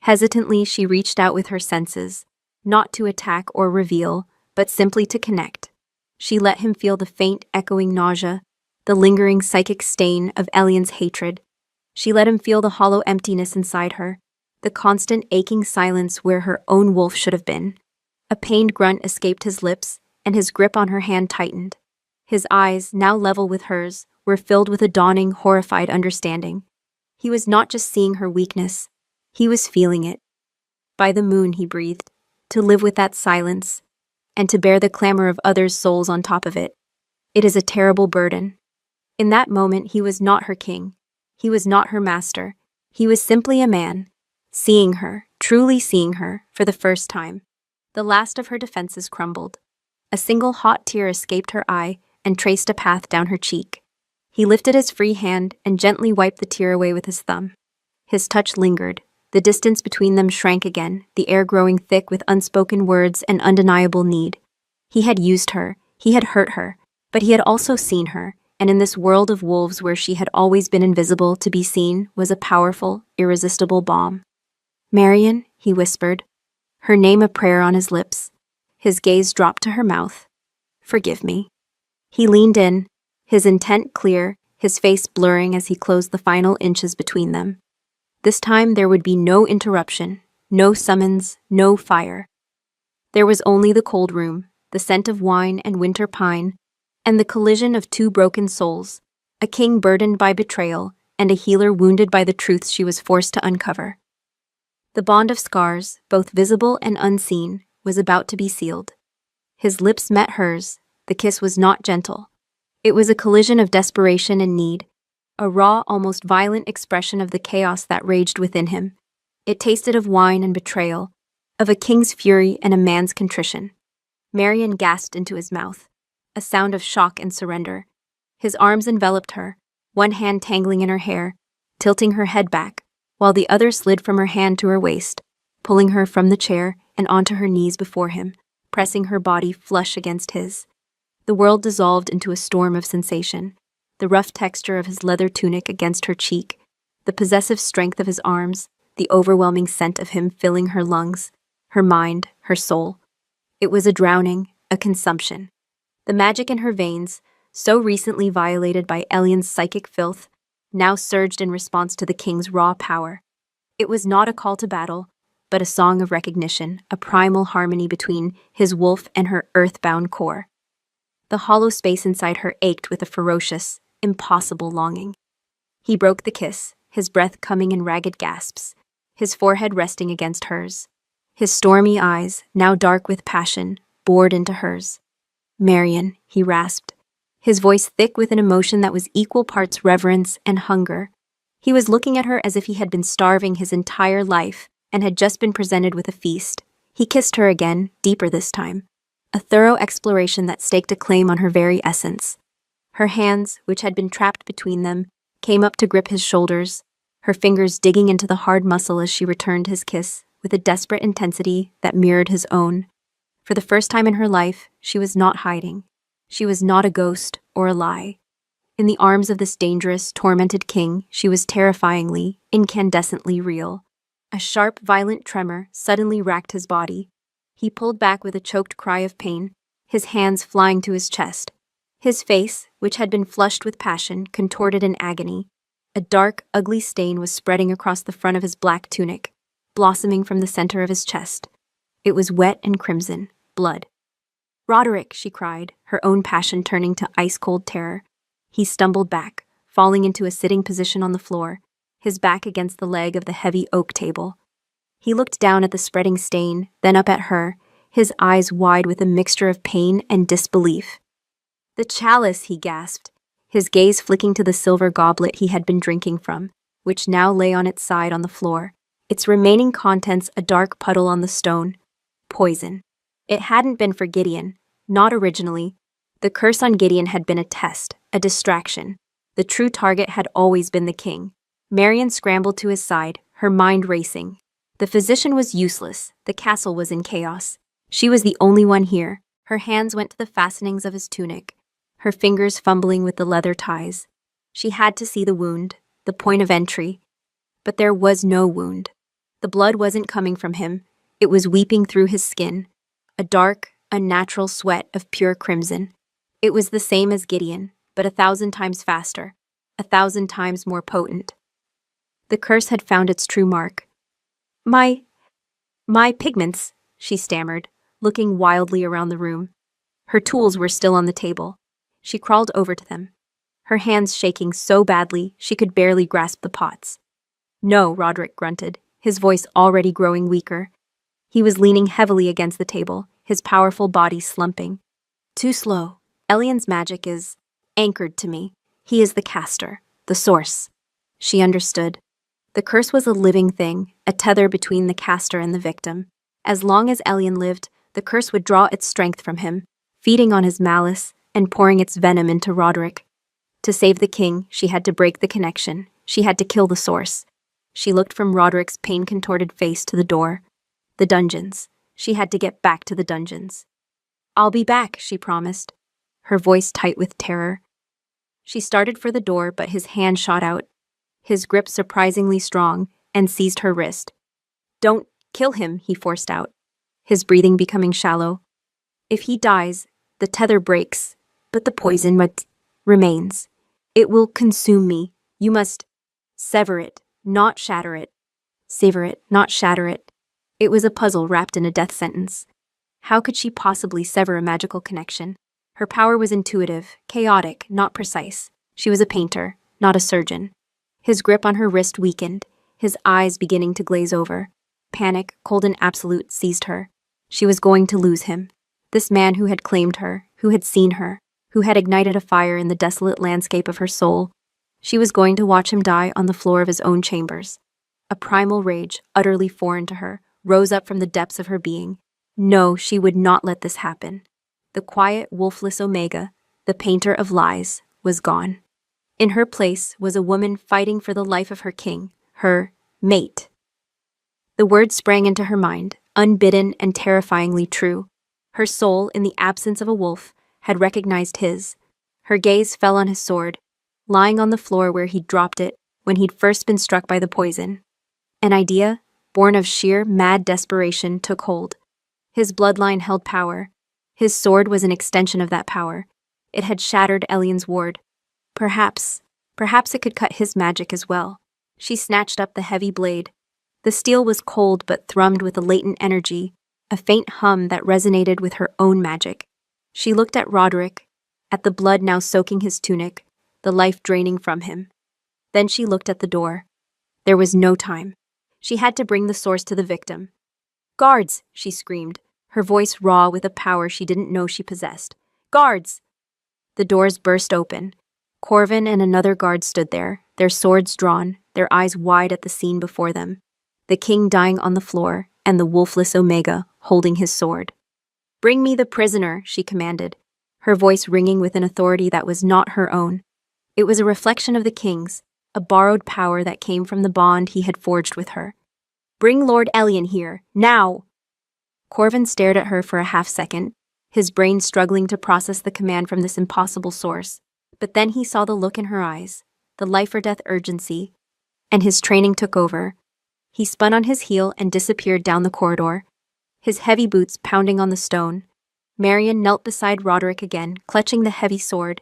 Hesitantly, she reached out with her senses, not to attack or reveal, but simply to connect. She let him feel the faint, echoing nausea, the lingering psychic stain of Elian's hatred. She let him feel the hollow emptiness inside her, the constant aching silence where her own wolf should have been. A pained grunt escaped his lips, and his grip on her hand tightened. His eyes, now level with hers, were filled with a dawning, horrified understanding. He was not just seeing her weakness, he was feeling it. By the moon, he breathed, to live with that silence, and to bear the clamor of others' souls on top of it. It is a terrible burden. In that moment, he was not her king. He was not her master. He was simply a man, seeing her, truly seeing her, for the first time. The last of her defenses crumbled. A single hot tear escaped her eye and traced a path down her cheek. He lifted his free hand and gently wiped the tear away with his thumb. His touch lingered. The distance between them shrank again, the air growing thick with unspoken words and undeniable need. He had used her, he had hurt her, but he had also seen her, and in this world of wolves where she had always been invisible, to be seen was a powerful, irresistible balm. Marion, he whispered, her name a prayer on his lips. His gaze dropped to her mouth. Forgive me. He leaned in, his intent clear, his face blurring as he closed the final inches between them. This time there would be no interruption, no summons, no fire. There was only the cold room, the scent of wine and winter pine, and the collision of two broken souls, a king burdened by betrayal and a healer wounded by the truths she was forced to uncover. The bond of scars, both visible and unseen, was about to be sealed. His lips met hers. The kiss was not gentle. It was a collision of desperation and need, a raw, almost violent expression of the chaos that raged within him. It tasted of wine and betrayal, of a king's fury and a man's contrition. Marion gasped into his mouth, a sound of shock and surrender. His arms enveloped her, one hand tangling in her hair, tilting her head back, while the other slid from her hand to her waist, pulling her from the chair and onto her knees before him, pressing her body flush against his. The world dissolved into a storm of sensation, the rough texture of his leather tunic against her cheek, the possessive strength of his arms, the overwhelming scent of him filling her lungs, her mind, her soul. It was a drowning, a consumption. The magic in her veins, so recently violated by Elian's psychic filth, now surged in response to the king's raw power. It was not a call to battle, but a song of recognition, a primal harmony between his wolf and her earthbound core. The hollow space inside her ached with a ferocious, impossible longing. He broke the kiss, his breath coming in ragged gasps, his forehead resting against hers. His stormy eyes, now dark with passion, bored into hers. Marion, he rasped, his voice thick with an emotion that was equal parts reverence and hunger. He was looking at her as if he had been starving his entire life and had just been presented with a feast. He kissed her again, deeper this time, a thorough exploration that staked a claim on her very essence. Her hands, which had been trapped between them, came up to grip his shoulders, her fingers digging into the hard muscle as she returned his kiss with a desperate intensity that mirrored his own. For the first time in her life, she was not hiding. She was not a ghost or a lie. In the arms of this dangerous, tormented king, she was terrifyingly, incandescently real. A sharp, violent tremor suddenly racked his body. He pulled back with a choked cry of pain, his hands flying to his chest. His face, which had been flushed with passion, contorted in agony. A dark, ugly stain was spreading across the front of his black tunic, blossoming from the center of his chest. It was wet and crimson, blood. "Roderick," she cried, her own passion turning to ice-cold terror. He stumbled back, falling into a sitting position on the floor, his back against the leg of the heavy oak table. He looked down at the spreading stain, then up at her, his eyes wide with a mixture of pain and disbelief. The chalice, he gasped, his gaze flicking to the silver goblet he had been drinking from, which now lay on its side on the floor, its remaining contents a dark puddle on the stone. Poison. It hadn't been for Gideon, not originally. The curse on Gideon had been a test, a distraction. The true target had always been the king. Marion scrambled to his side, her mind racing. The physician was useless, the castle was in chaos. She was the only one here. Her hands went to the fastenings of his tunic, her fingers fumbling with the leather ties. She had to see the wound, the point of entry. But there was no wound. The blood wasn't coming from him, it was weeping through his skin, a dark, unnatural sweat of pure crimson. It was the same as Gideon, but 1,000 times faster, 1,000 times more potent. The curse had found its true mark. My pigments, she stammered, looking wildly around the room. Her tools were still on the table. She crawled over to them, her hands shaking so badly she could barely grasp the pots. No, Roderick grunted, his voice already growing weaker. He was leaning heavily against the table, his powerful body slumping. Too slow. Elian's magic is anchored to me. He is the caster, the source. She understood. The curse was a living thing, a tether between the caster and the victim. As long as Elian lived, the curse would draw its strength from him, feeding on his malice and pouring its venom into Roderick. To save the king, she had to break the connection. She had to kill the source. She looked from Roderick's pain-contorted face to the door. The dungeons. She had to get back to the dungeons. I'll be back, she promised, her voice tight with terror. She started for the door, but his hand shot out, his grip surprisingly strong, and seized her wrist. Don't kill him, he forced out, his breathing becoming shallow. If he dies, the tether breaks, but the poison remains. It will consume me. You must sever it, not shatter it. Sever it, not shatter it. It was a puzzle wrapped in a death sentence. How could she possibly sever a magical connection? Her power was intuitive, chaotic, not precise. She was a painter, not a surgeon. His grip on her wrist weakened, his eyes beginning to glaze over. Panic, cold and absolute, seized her. She was going to lose him. This man who had claimed her, who had seen her, who had ignited a fire in the desolate landscape of her soul. She was going to watch him die on the floor of his own chambers. A primal rage, utterly foreign to her, rose up from the depths of her being. No, she would not let this happen. The quiet, wolfless Omega, the painter of lies, was gone. In her place was a woman fighting for the life of her king, her mate. The words sprang into her mind, unbidden and terrifyingly true. Her soul, in the absence of a wolf, had recognized his. Her gaze fell on his sword, lying on the floor where he'd dropped it when he'd first been struck by the poison. An idea, born of sheer, mad desperation, took hold. His bloodline held power. His sword was an extension of that power. It had shattered Elian's ward. Perhaps it could cut his magic as well. She snatched up the heavy blade. The steel was cold but thrummed with a latent energy, a faint hum that resonated with her own magic. She looked at Roderick, at the blood now soaking his tunic, the life draining from him. Then she looked at the door. There was no time. She had to bring the source to the victim. Guards, she screamed, her voice raw with a power she didn't know she possessed. Guards! The doors burst open. Corvin and another guard stood there, their swords drawn, their eyes wide at the scene before them. The king dying on the floor, and the wolfless Omega holding his sword. Bring me the prisoner, she commanded, her voice ringing with an authority that was not her own. It was a reflection of the king's, a borrowed power that came from the bond he had forged with her. Bring Lord Elian here, now! Corvin stared at her for a half-second, his brain struggling to process the command from this impossible source. But then he saw the look in her eyes, the life-or-death urgency, and his training took over. He spun on his heel and disappeared down the corridor, his heavy boots pounding on the stone. Marion knelt beside Roderick again, clutching the heavy sword.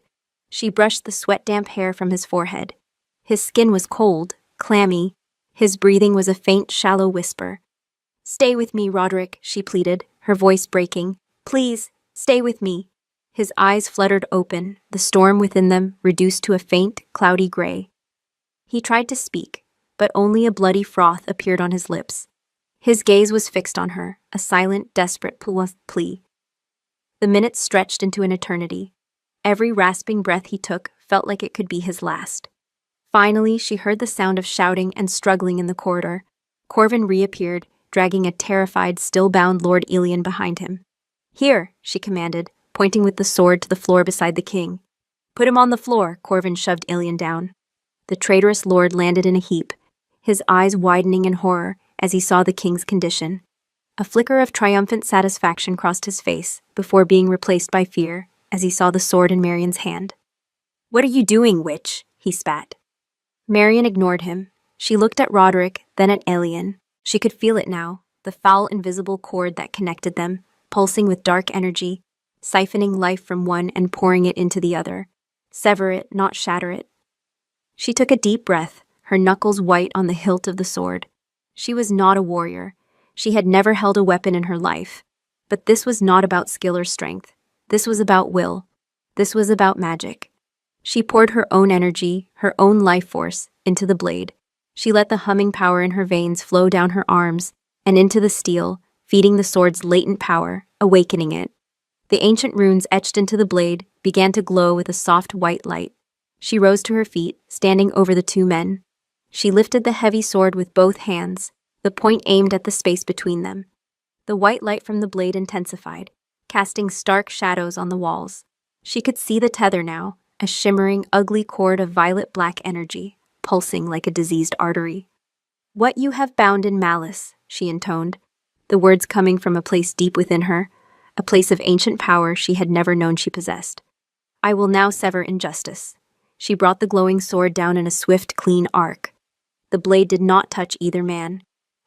She brushed the sweat-damp hair from his forehead. His skin was cold, clammy. His breathing was a faint, shallow whisper. Stay with me, Roderick, she pleaded, her voice breaking. Please, stay with me. His eyes fluttered open, the storm within them reduced to a faint, cloudy gray. He tried to speak, but only a bloody froth appeared on his lips. His gaze was fixed on her, a silent, desperate plea. The minutes stretched into an eternity. Every rasping breath he took felt like it could be his last. Finally, she heard the sound of shouting and struggling in the corridor. Corvin reappeared, dragging a terrified, still-bound Lord Elian behind him. "Here," she commanded, pointing with the sword to the floor beside the king. "Put him on the floor," Corvin shoved Elian down. The traitorous lord landed in a heap, his eyes widening in horror as he saw the king's condition. A flicker of triumphant satisfaction crossed his face before being replaced by fear as he saw the sword in Marion's hand. "What are you doing, witch?" he spat. Marion ignored him. She looked at Roderick, then at Elian. She could feel it now, the foul invisible cord that connected them, pulsing with dark energy, siphoning life from one and pouring it into the other. Sever it, not shatter it. She took a deep breath, her knuckles white on the hilt of the sword. She was not a warrior. She had never held a weapon in her life. But this was not about skill or strength. This was about will. This was about magic. She poured her own energy, her own life force, into the blade. She let the humming power in her veins flow down her arms and into the steel, feeding the sword's latent power, awakening it. The ancient runes etched into the blade began to glow with a soft white light. She rose to her feet, standing over the two men. She lifted the heavy sword with both hands, the point aimed at the space between them. The white light from the blade intensified, casting stark shadows on the walls. She could see the tether now, a shimmering, ugly cord of violet-black energy, pulsing like a diseased artery. "What you have bound in malice," she intoned, the words coming from a place deep within her, a place of ancient power she had never known she possessed. "I will now sever in justice." She brought the glowing sword down in a swift, clean arc. The blade did not touch either man.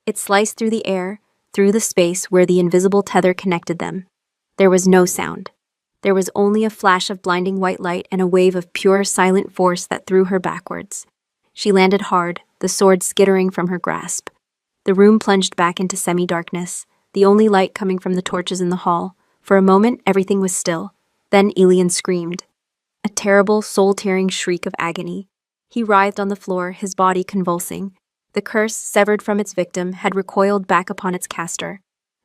It sliced through the air, through the space where the invisible tether connected them. There was no sound. There was only a flash of blinding white light and a wave of pure, silent force that threw her backwards. She landed hard, the sword skittering from her grasp. The room plunged back into semi-darkness, the only light coming from the torches in the hall. For a moment, everything was still. Then Elian screamed. A terrible, soul-tearing shriek of agony. He writhed on the floor, his body convulsing. The curse, severed from its victim, had recoiled back upon its caster.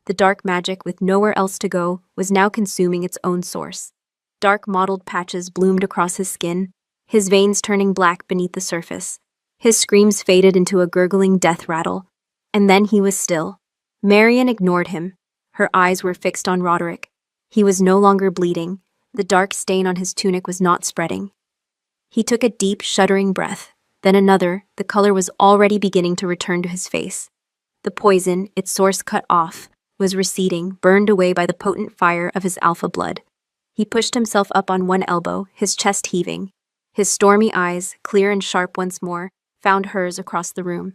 The dark magic, with nowhere else to go, was now consuming its own source. Dark mottled patches bloomed across his skin, his veins turning black beneath the surface. His screams faded into a gurgling death rattle. And then he was still. Marion ignored him. Her eyes were fixed on Roderick. He was no longer bleeding. The dark stain on his tunic was not spreading. He took a deep, shuddering breath. Then another, the color was already beginning to return to his face. The poison, its source cut off, was receding, burned away by the potent fire of his alpha blood. He pushed himself up on one elbow, his chest heaving. His stormy eyes, clear and sharp once more, found hers across the room.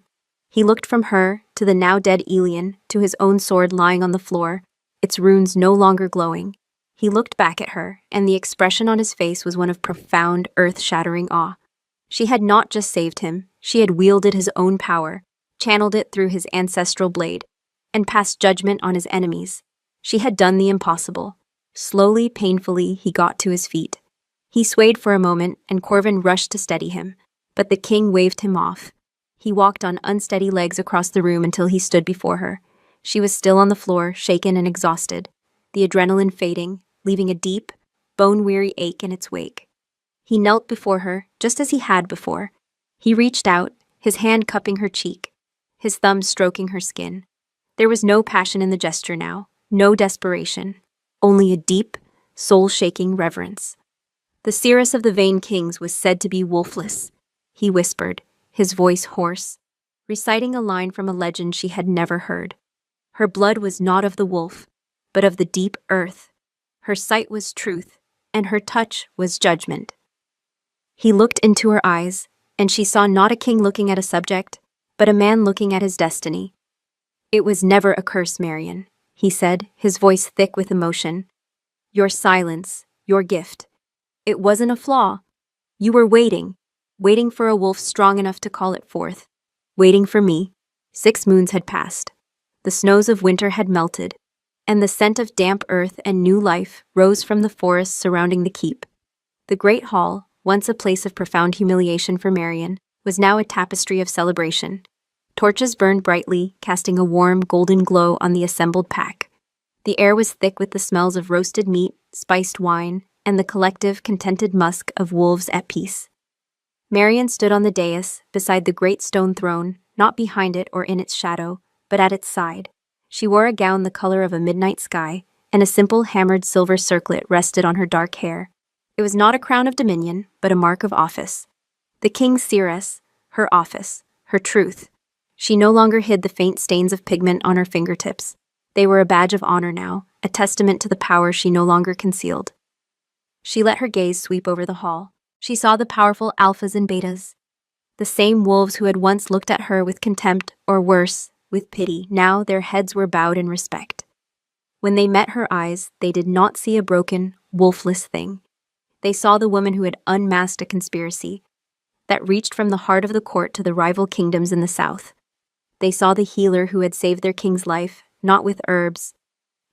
He looked from her, to the now dead Elian, to his own sword lying on the floor, its runes no longer glowing. He looked back at her, and the expression on his face was one of profound, earth-shattering awe. She had not just saved him, she had wielded his own power, channeled it through his ancestral blade, and passed judgment on his enemies. She had done the impossible. Slowly, painfully, he got to his feet. He swayed for a moment, and Corvin rushed to steady him, but the king waved him off. He walked on unsteady legs across the room until he stood before her. She was still on the floor, shaken and exhausted, the adrenaline fading, leaving a deep, bone-weary ache in its wake. He knelt before her, just as he had before. He reached out, his hand cupping her cheek, his thumb stroking her skin. There was no passion in the gesture now, no desperation, only a deep, soul-shaking reverence. The seeress of the Vain Kings was said to be wolfless, he whispered, his voice hoarse, reciting a line from a legend she had never heard. Her blood was not of the wolf, but of the deep earth. Her sight was truth, and her touch was judgment. He looked into her eyes, and she saw not a king looking at a subject, but a man looking at his destiny. "It was never a curse, Marion," he said, his voice thick with emotion. "Your silence, your gift. It wasn't a flaw. You were waiting for a wolf strong enough to call it forth. Waiting for me." 6 moons had passed. The snows of winter had melted, and the scent of damp earth and new life rose from the forests surrounding the keep. The great hall, once a place of profound humiliation for Marion, was now a tapestry of celebration. Torches burned brightly, casting a warm, golden glow on the assembled pack. The air was thick with the smells of roasted meat, spiced wine, and the collective, contented musk of wolves at peace. Marian stood on the dais, beside the great stone throne, not behind it or in its shadow, but at its side. She wore a gown the color of a midnight sky, and a simple hammered silver circlet rested on her dark hair. It was not a crown of dominion, but a mark of office. The king's seeress, her office, her truth. She no longer hid the faint stains of pigment on her fingertips. They were a badge of honor now, a testament to the power she no longer concealed. She let her gaze sweep over the hall. She saw the powerful alphas and betas. The same wolves who had once looked at her with contempt, or worse, with pity. Now their heads were bowed in respect. When they met her eyes, they did not see a broken, wolfless thing. They saw the woman who had unmasked a conspiracy that reached from the heart of the court to the rival kingdoms in the south. They saw the healer who had saved their king's life, not with herbs,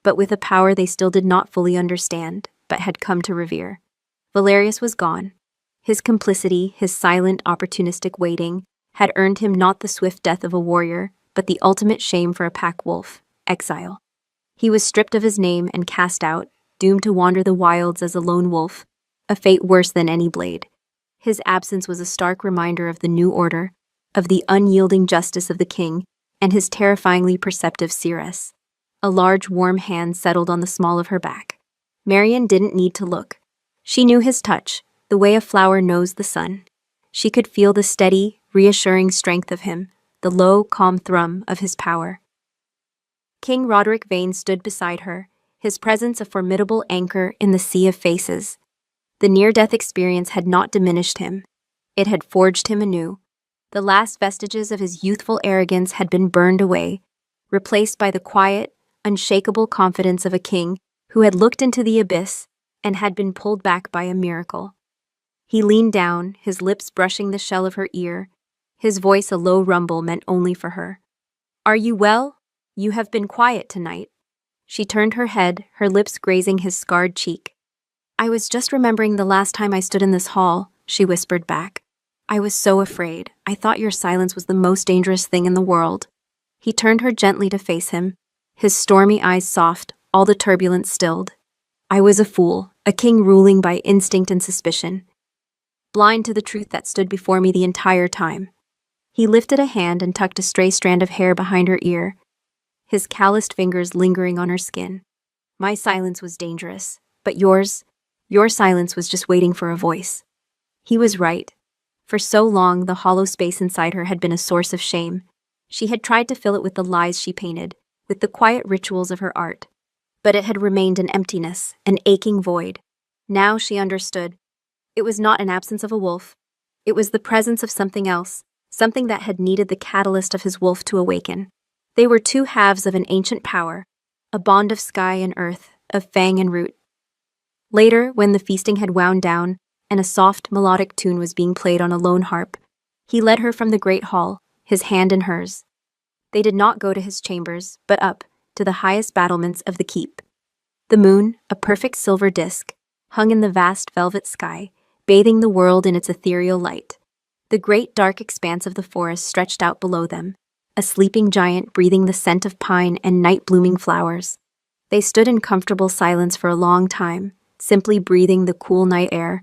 but with a power they still did not fully understand, but had come to revere. Valerius was gone. His complicity, his silent, opportunistic waiting, had earned him not the swift death of a warrior, but the ultimate shame for a pack wolf, exile. He was stripped of his name and cast out, doomed to wander the wilds as a lone wolf, a fate worse than any blade. His absence was a stark reminder of the new order, of the unyielding justice of the king, and his terrifyingly perceptive seeress. A large, warm hand settled on the small of her back. Marian didn't need to look. She knew his touch, the way a flower knows the sun. She could feel the steady, reassuring strength of him, the low, calm thrum of his power. King Roderick Vane stood beside her, his presence a formidable anchor in the sea of faces. The near-death experience had not diminished him. It had forged him anew. The last vestiges of his youthful arrogance had been burned away, replaced by the quiet, unshakable confidence of a king who had looked into the abyss and had been pulled back by a miracle. He leaned down, his lips brushing the shell of her ear, his voice a low rumble meant only for her. "Are you well? You have been quiet tonight." She turned her head, her lips grazing his scarred cheek. "I was just remembering the last time I stood in this hall," she whispered back. "I was so afraid. I thought your silence was the most dangerous thing in the world." He turned her gently to face him, his stormy eyes soft, all the turbulence stilled. "I was a fool, a king ruling by instinct and suspicion, blind to the truth that stood before me the entire time." He lifted a hand and tucked a stray strand of hair behind her ear, his calloused fingers lingering on her skin. "My silence was dangerous, but your silence was just waiting for a voice." He was right. For so long, the hollow space inside her had been a source of shame. She had tried to fill it with the lies she painted, with the quiet rituals of her art. But it had remained an emptiness, an aching void. Now she understood. It was not an absence of a wolf. It was the presence of something else, something that had needed the catalyst of his wolf to awaken. They were two halves of an ancient power, a bond of sky and earth, of fang and root. Later, when the feasting had wound down, and a soft, melodic tune was being played on a lone harp, he led her from the great hall, his hand in hers. They did not go to his chambers, but up, to the highest battlements of the keep. The moon, a perfect silver disk, hung in the vast velvet sky, bathing the world in its ethereal light. The great dark expanse of the forest stretched out below them, a sleeping giant breathing the scent of pine and night-blooming flowers. They stood in comfortable silence for a long time, simply breathing the cool night air,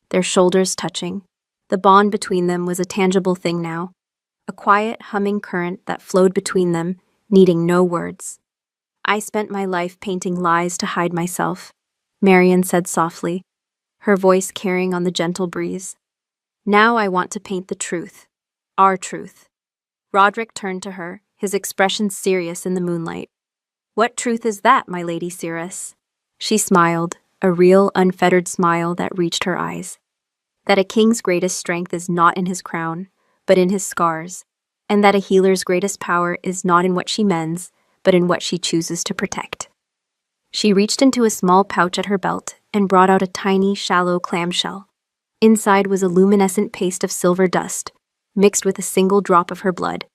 their shoulders touching. The bond between them was a tangible thing now, a quiet, humming current that flowed between them, needing no words. "I spent my life painting lies to hide myself," Marian said softly, her voice carrying on the gentle breeze. "Now I want to paint the truth, our truth." Roderick turned to her, his expression serious in the moonlight. "What truth is that, my lady seeress?" She smiled, a real, unfettered smile that reached her eyes. "That a king's greatest strength is not in his crown, but in his scars, and that a healer's greatest power is not in what she mends, but in what she chooses to protect." She reached into a small pouch at her belt and brought out a tiny, shallow clamshell. Inside was a luminescent paste of silver dust, mixed with a single drop of her blood,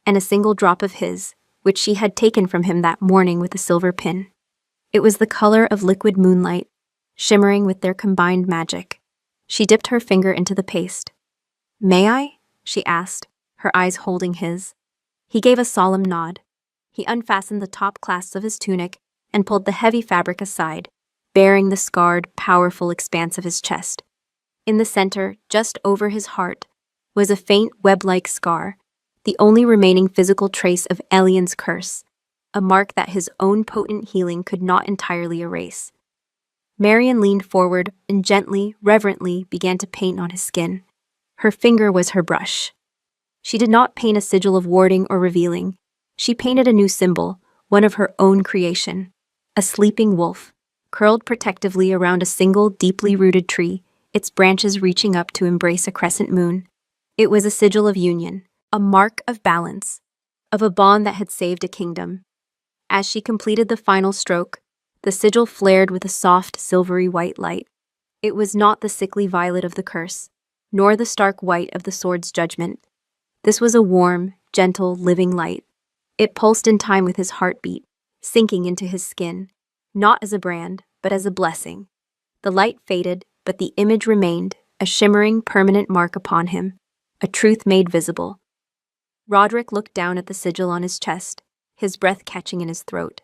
and a single drop of his, which she had taken from him that morning with a silver pin. It was the color of liquid moonlight, shimmering with their combined magic. She dipped her finger into the paste. "May I?" she asked, her eyes holding his. He gave a solemn nod. He unfastened the top clasps of his tunic and pulled the heavy fabric aside, baring the scarred, powerful expanse of his chest. In the center, just over his heart, was a faint web-like scar, the only remaining physical trace of Elian's curse, a mark that his own potent healing could not entirely erase. Marion leaned forward and gently, reverently began to paint on his skin. Her finger was her brush. She did not paint a sigil of warding or revealing. She painted a new symbol, one of her own creation. A sleeping wolf, curled protectively around a single deeply rooted tree, its branches reaching up to embrace a crescent moon. It was a sigil of union, a mark of balance, of a bond that had saved a kingdom. As she completed the final stroke, the sigil flared with a soft, silvery white light. It was not the sickly violet of the curse, nor the stark white of the sword's judgment. This was a warm, gentle, living light. It pulsed in time with his heartbeat, sinking into his skin, not as a brand, but as a blessing. The light faded, but the image remained, a shimmering, permanent mark upon him, a truth made visible. Roderick looked down at the sigil on his chest, his breath catching in his throat.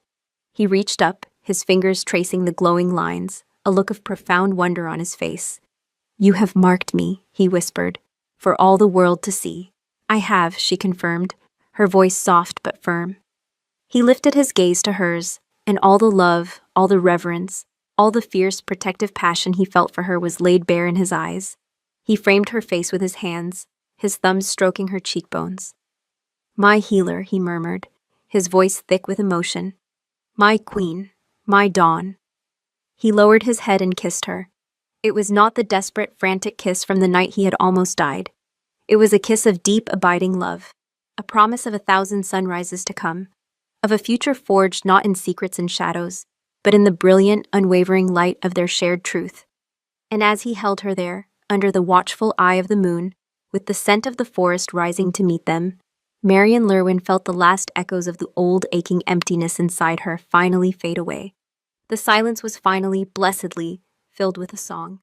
He reached up, his fingers tracing the glowing lines, a look of profound wonder on his face. "You have marked me," he whispered, "for all the world to see." "I have," she confirmed, her voice soft but firm. He lifted his gaze to hers, and all the love, all the reverence, all the fierce, protective passion he felt for her was laid bare in his eyes. He framed her face with his hands, his thumbs stroking her cheekbones. "My healer," he murmured, his voice thick with emotion. "My queen, my dawn." He lowered his head and kissed her. It was not the desperate, frantic kiss from the night he had almost died. It was a kiss of deep, abiding love, a promise of 1,000 sunrises to come, of a future forged not in secrets and shadows, but in the brilliant, unwavering light of their shared truth. And as he held her there, under the watchful eye of the moon, with the scent of the forest rising to meet them, Marion Lerwin felt the last echoes of the old aching emptiness inside her finally fade away. The silence was finally, blessedly, filled with a song.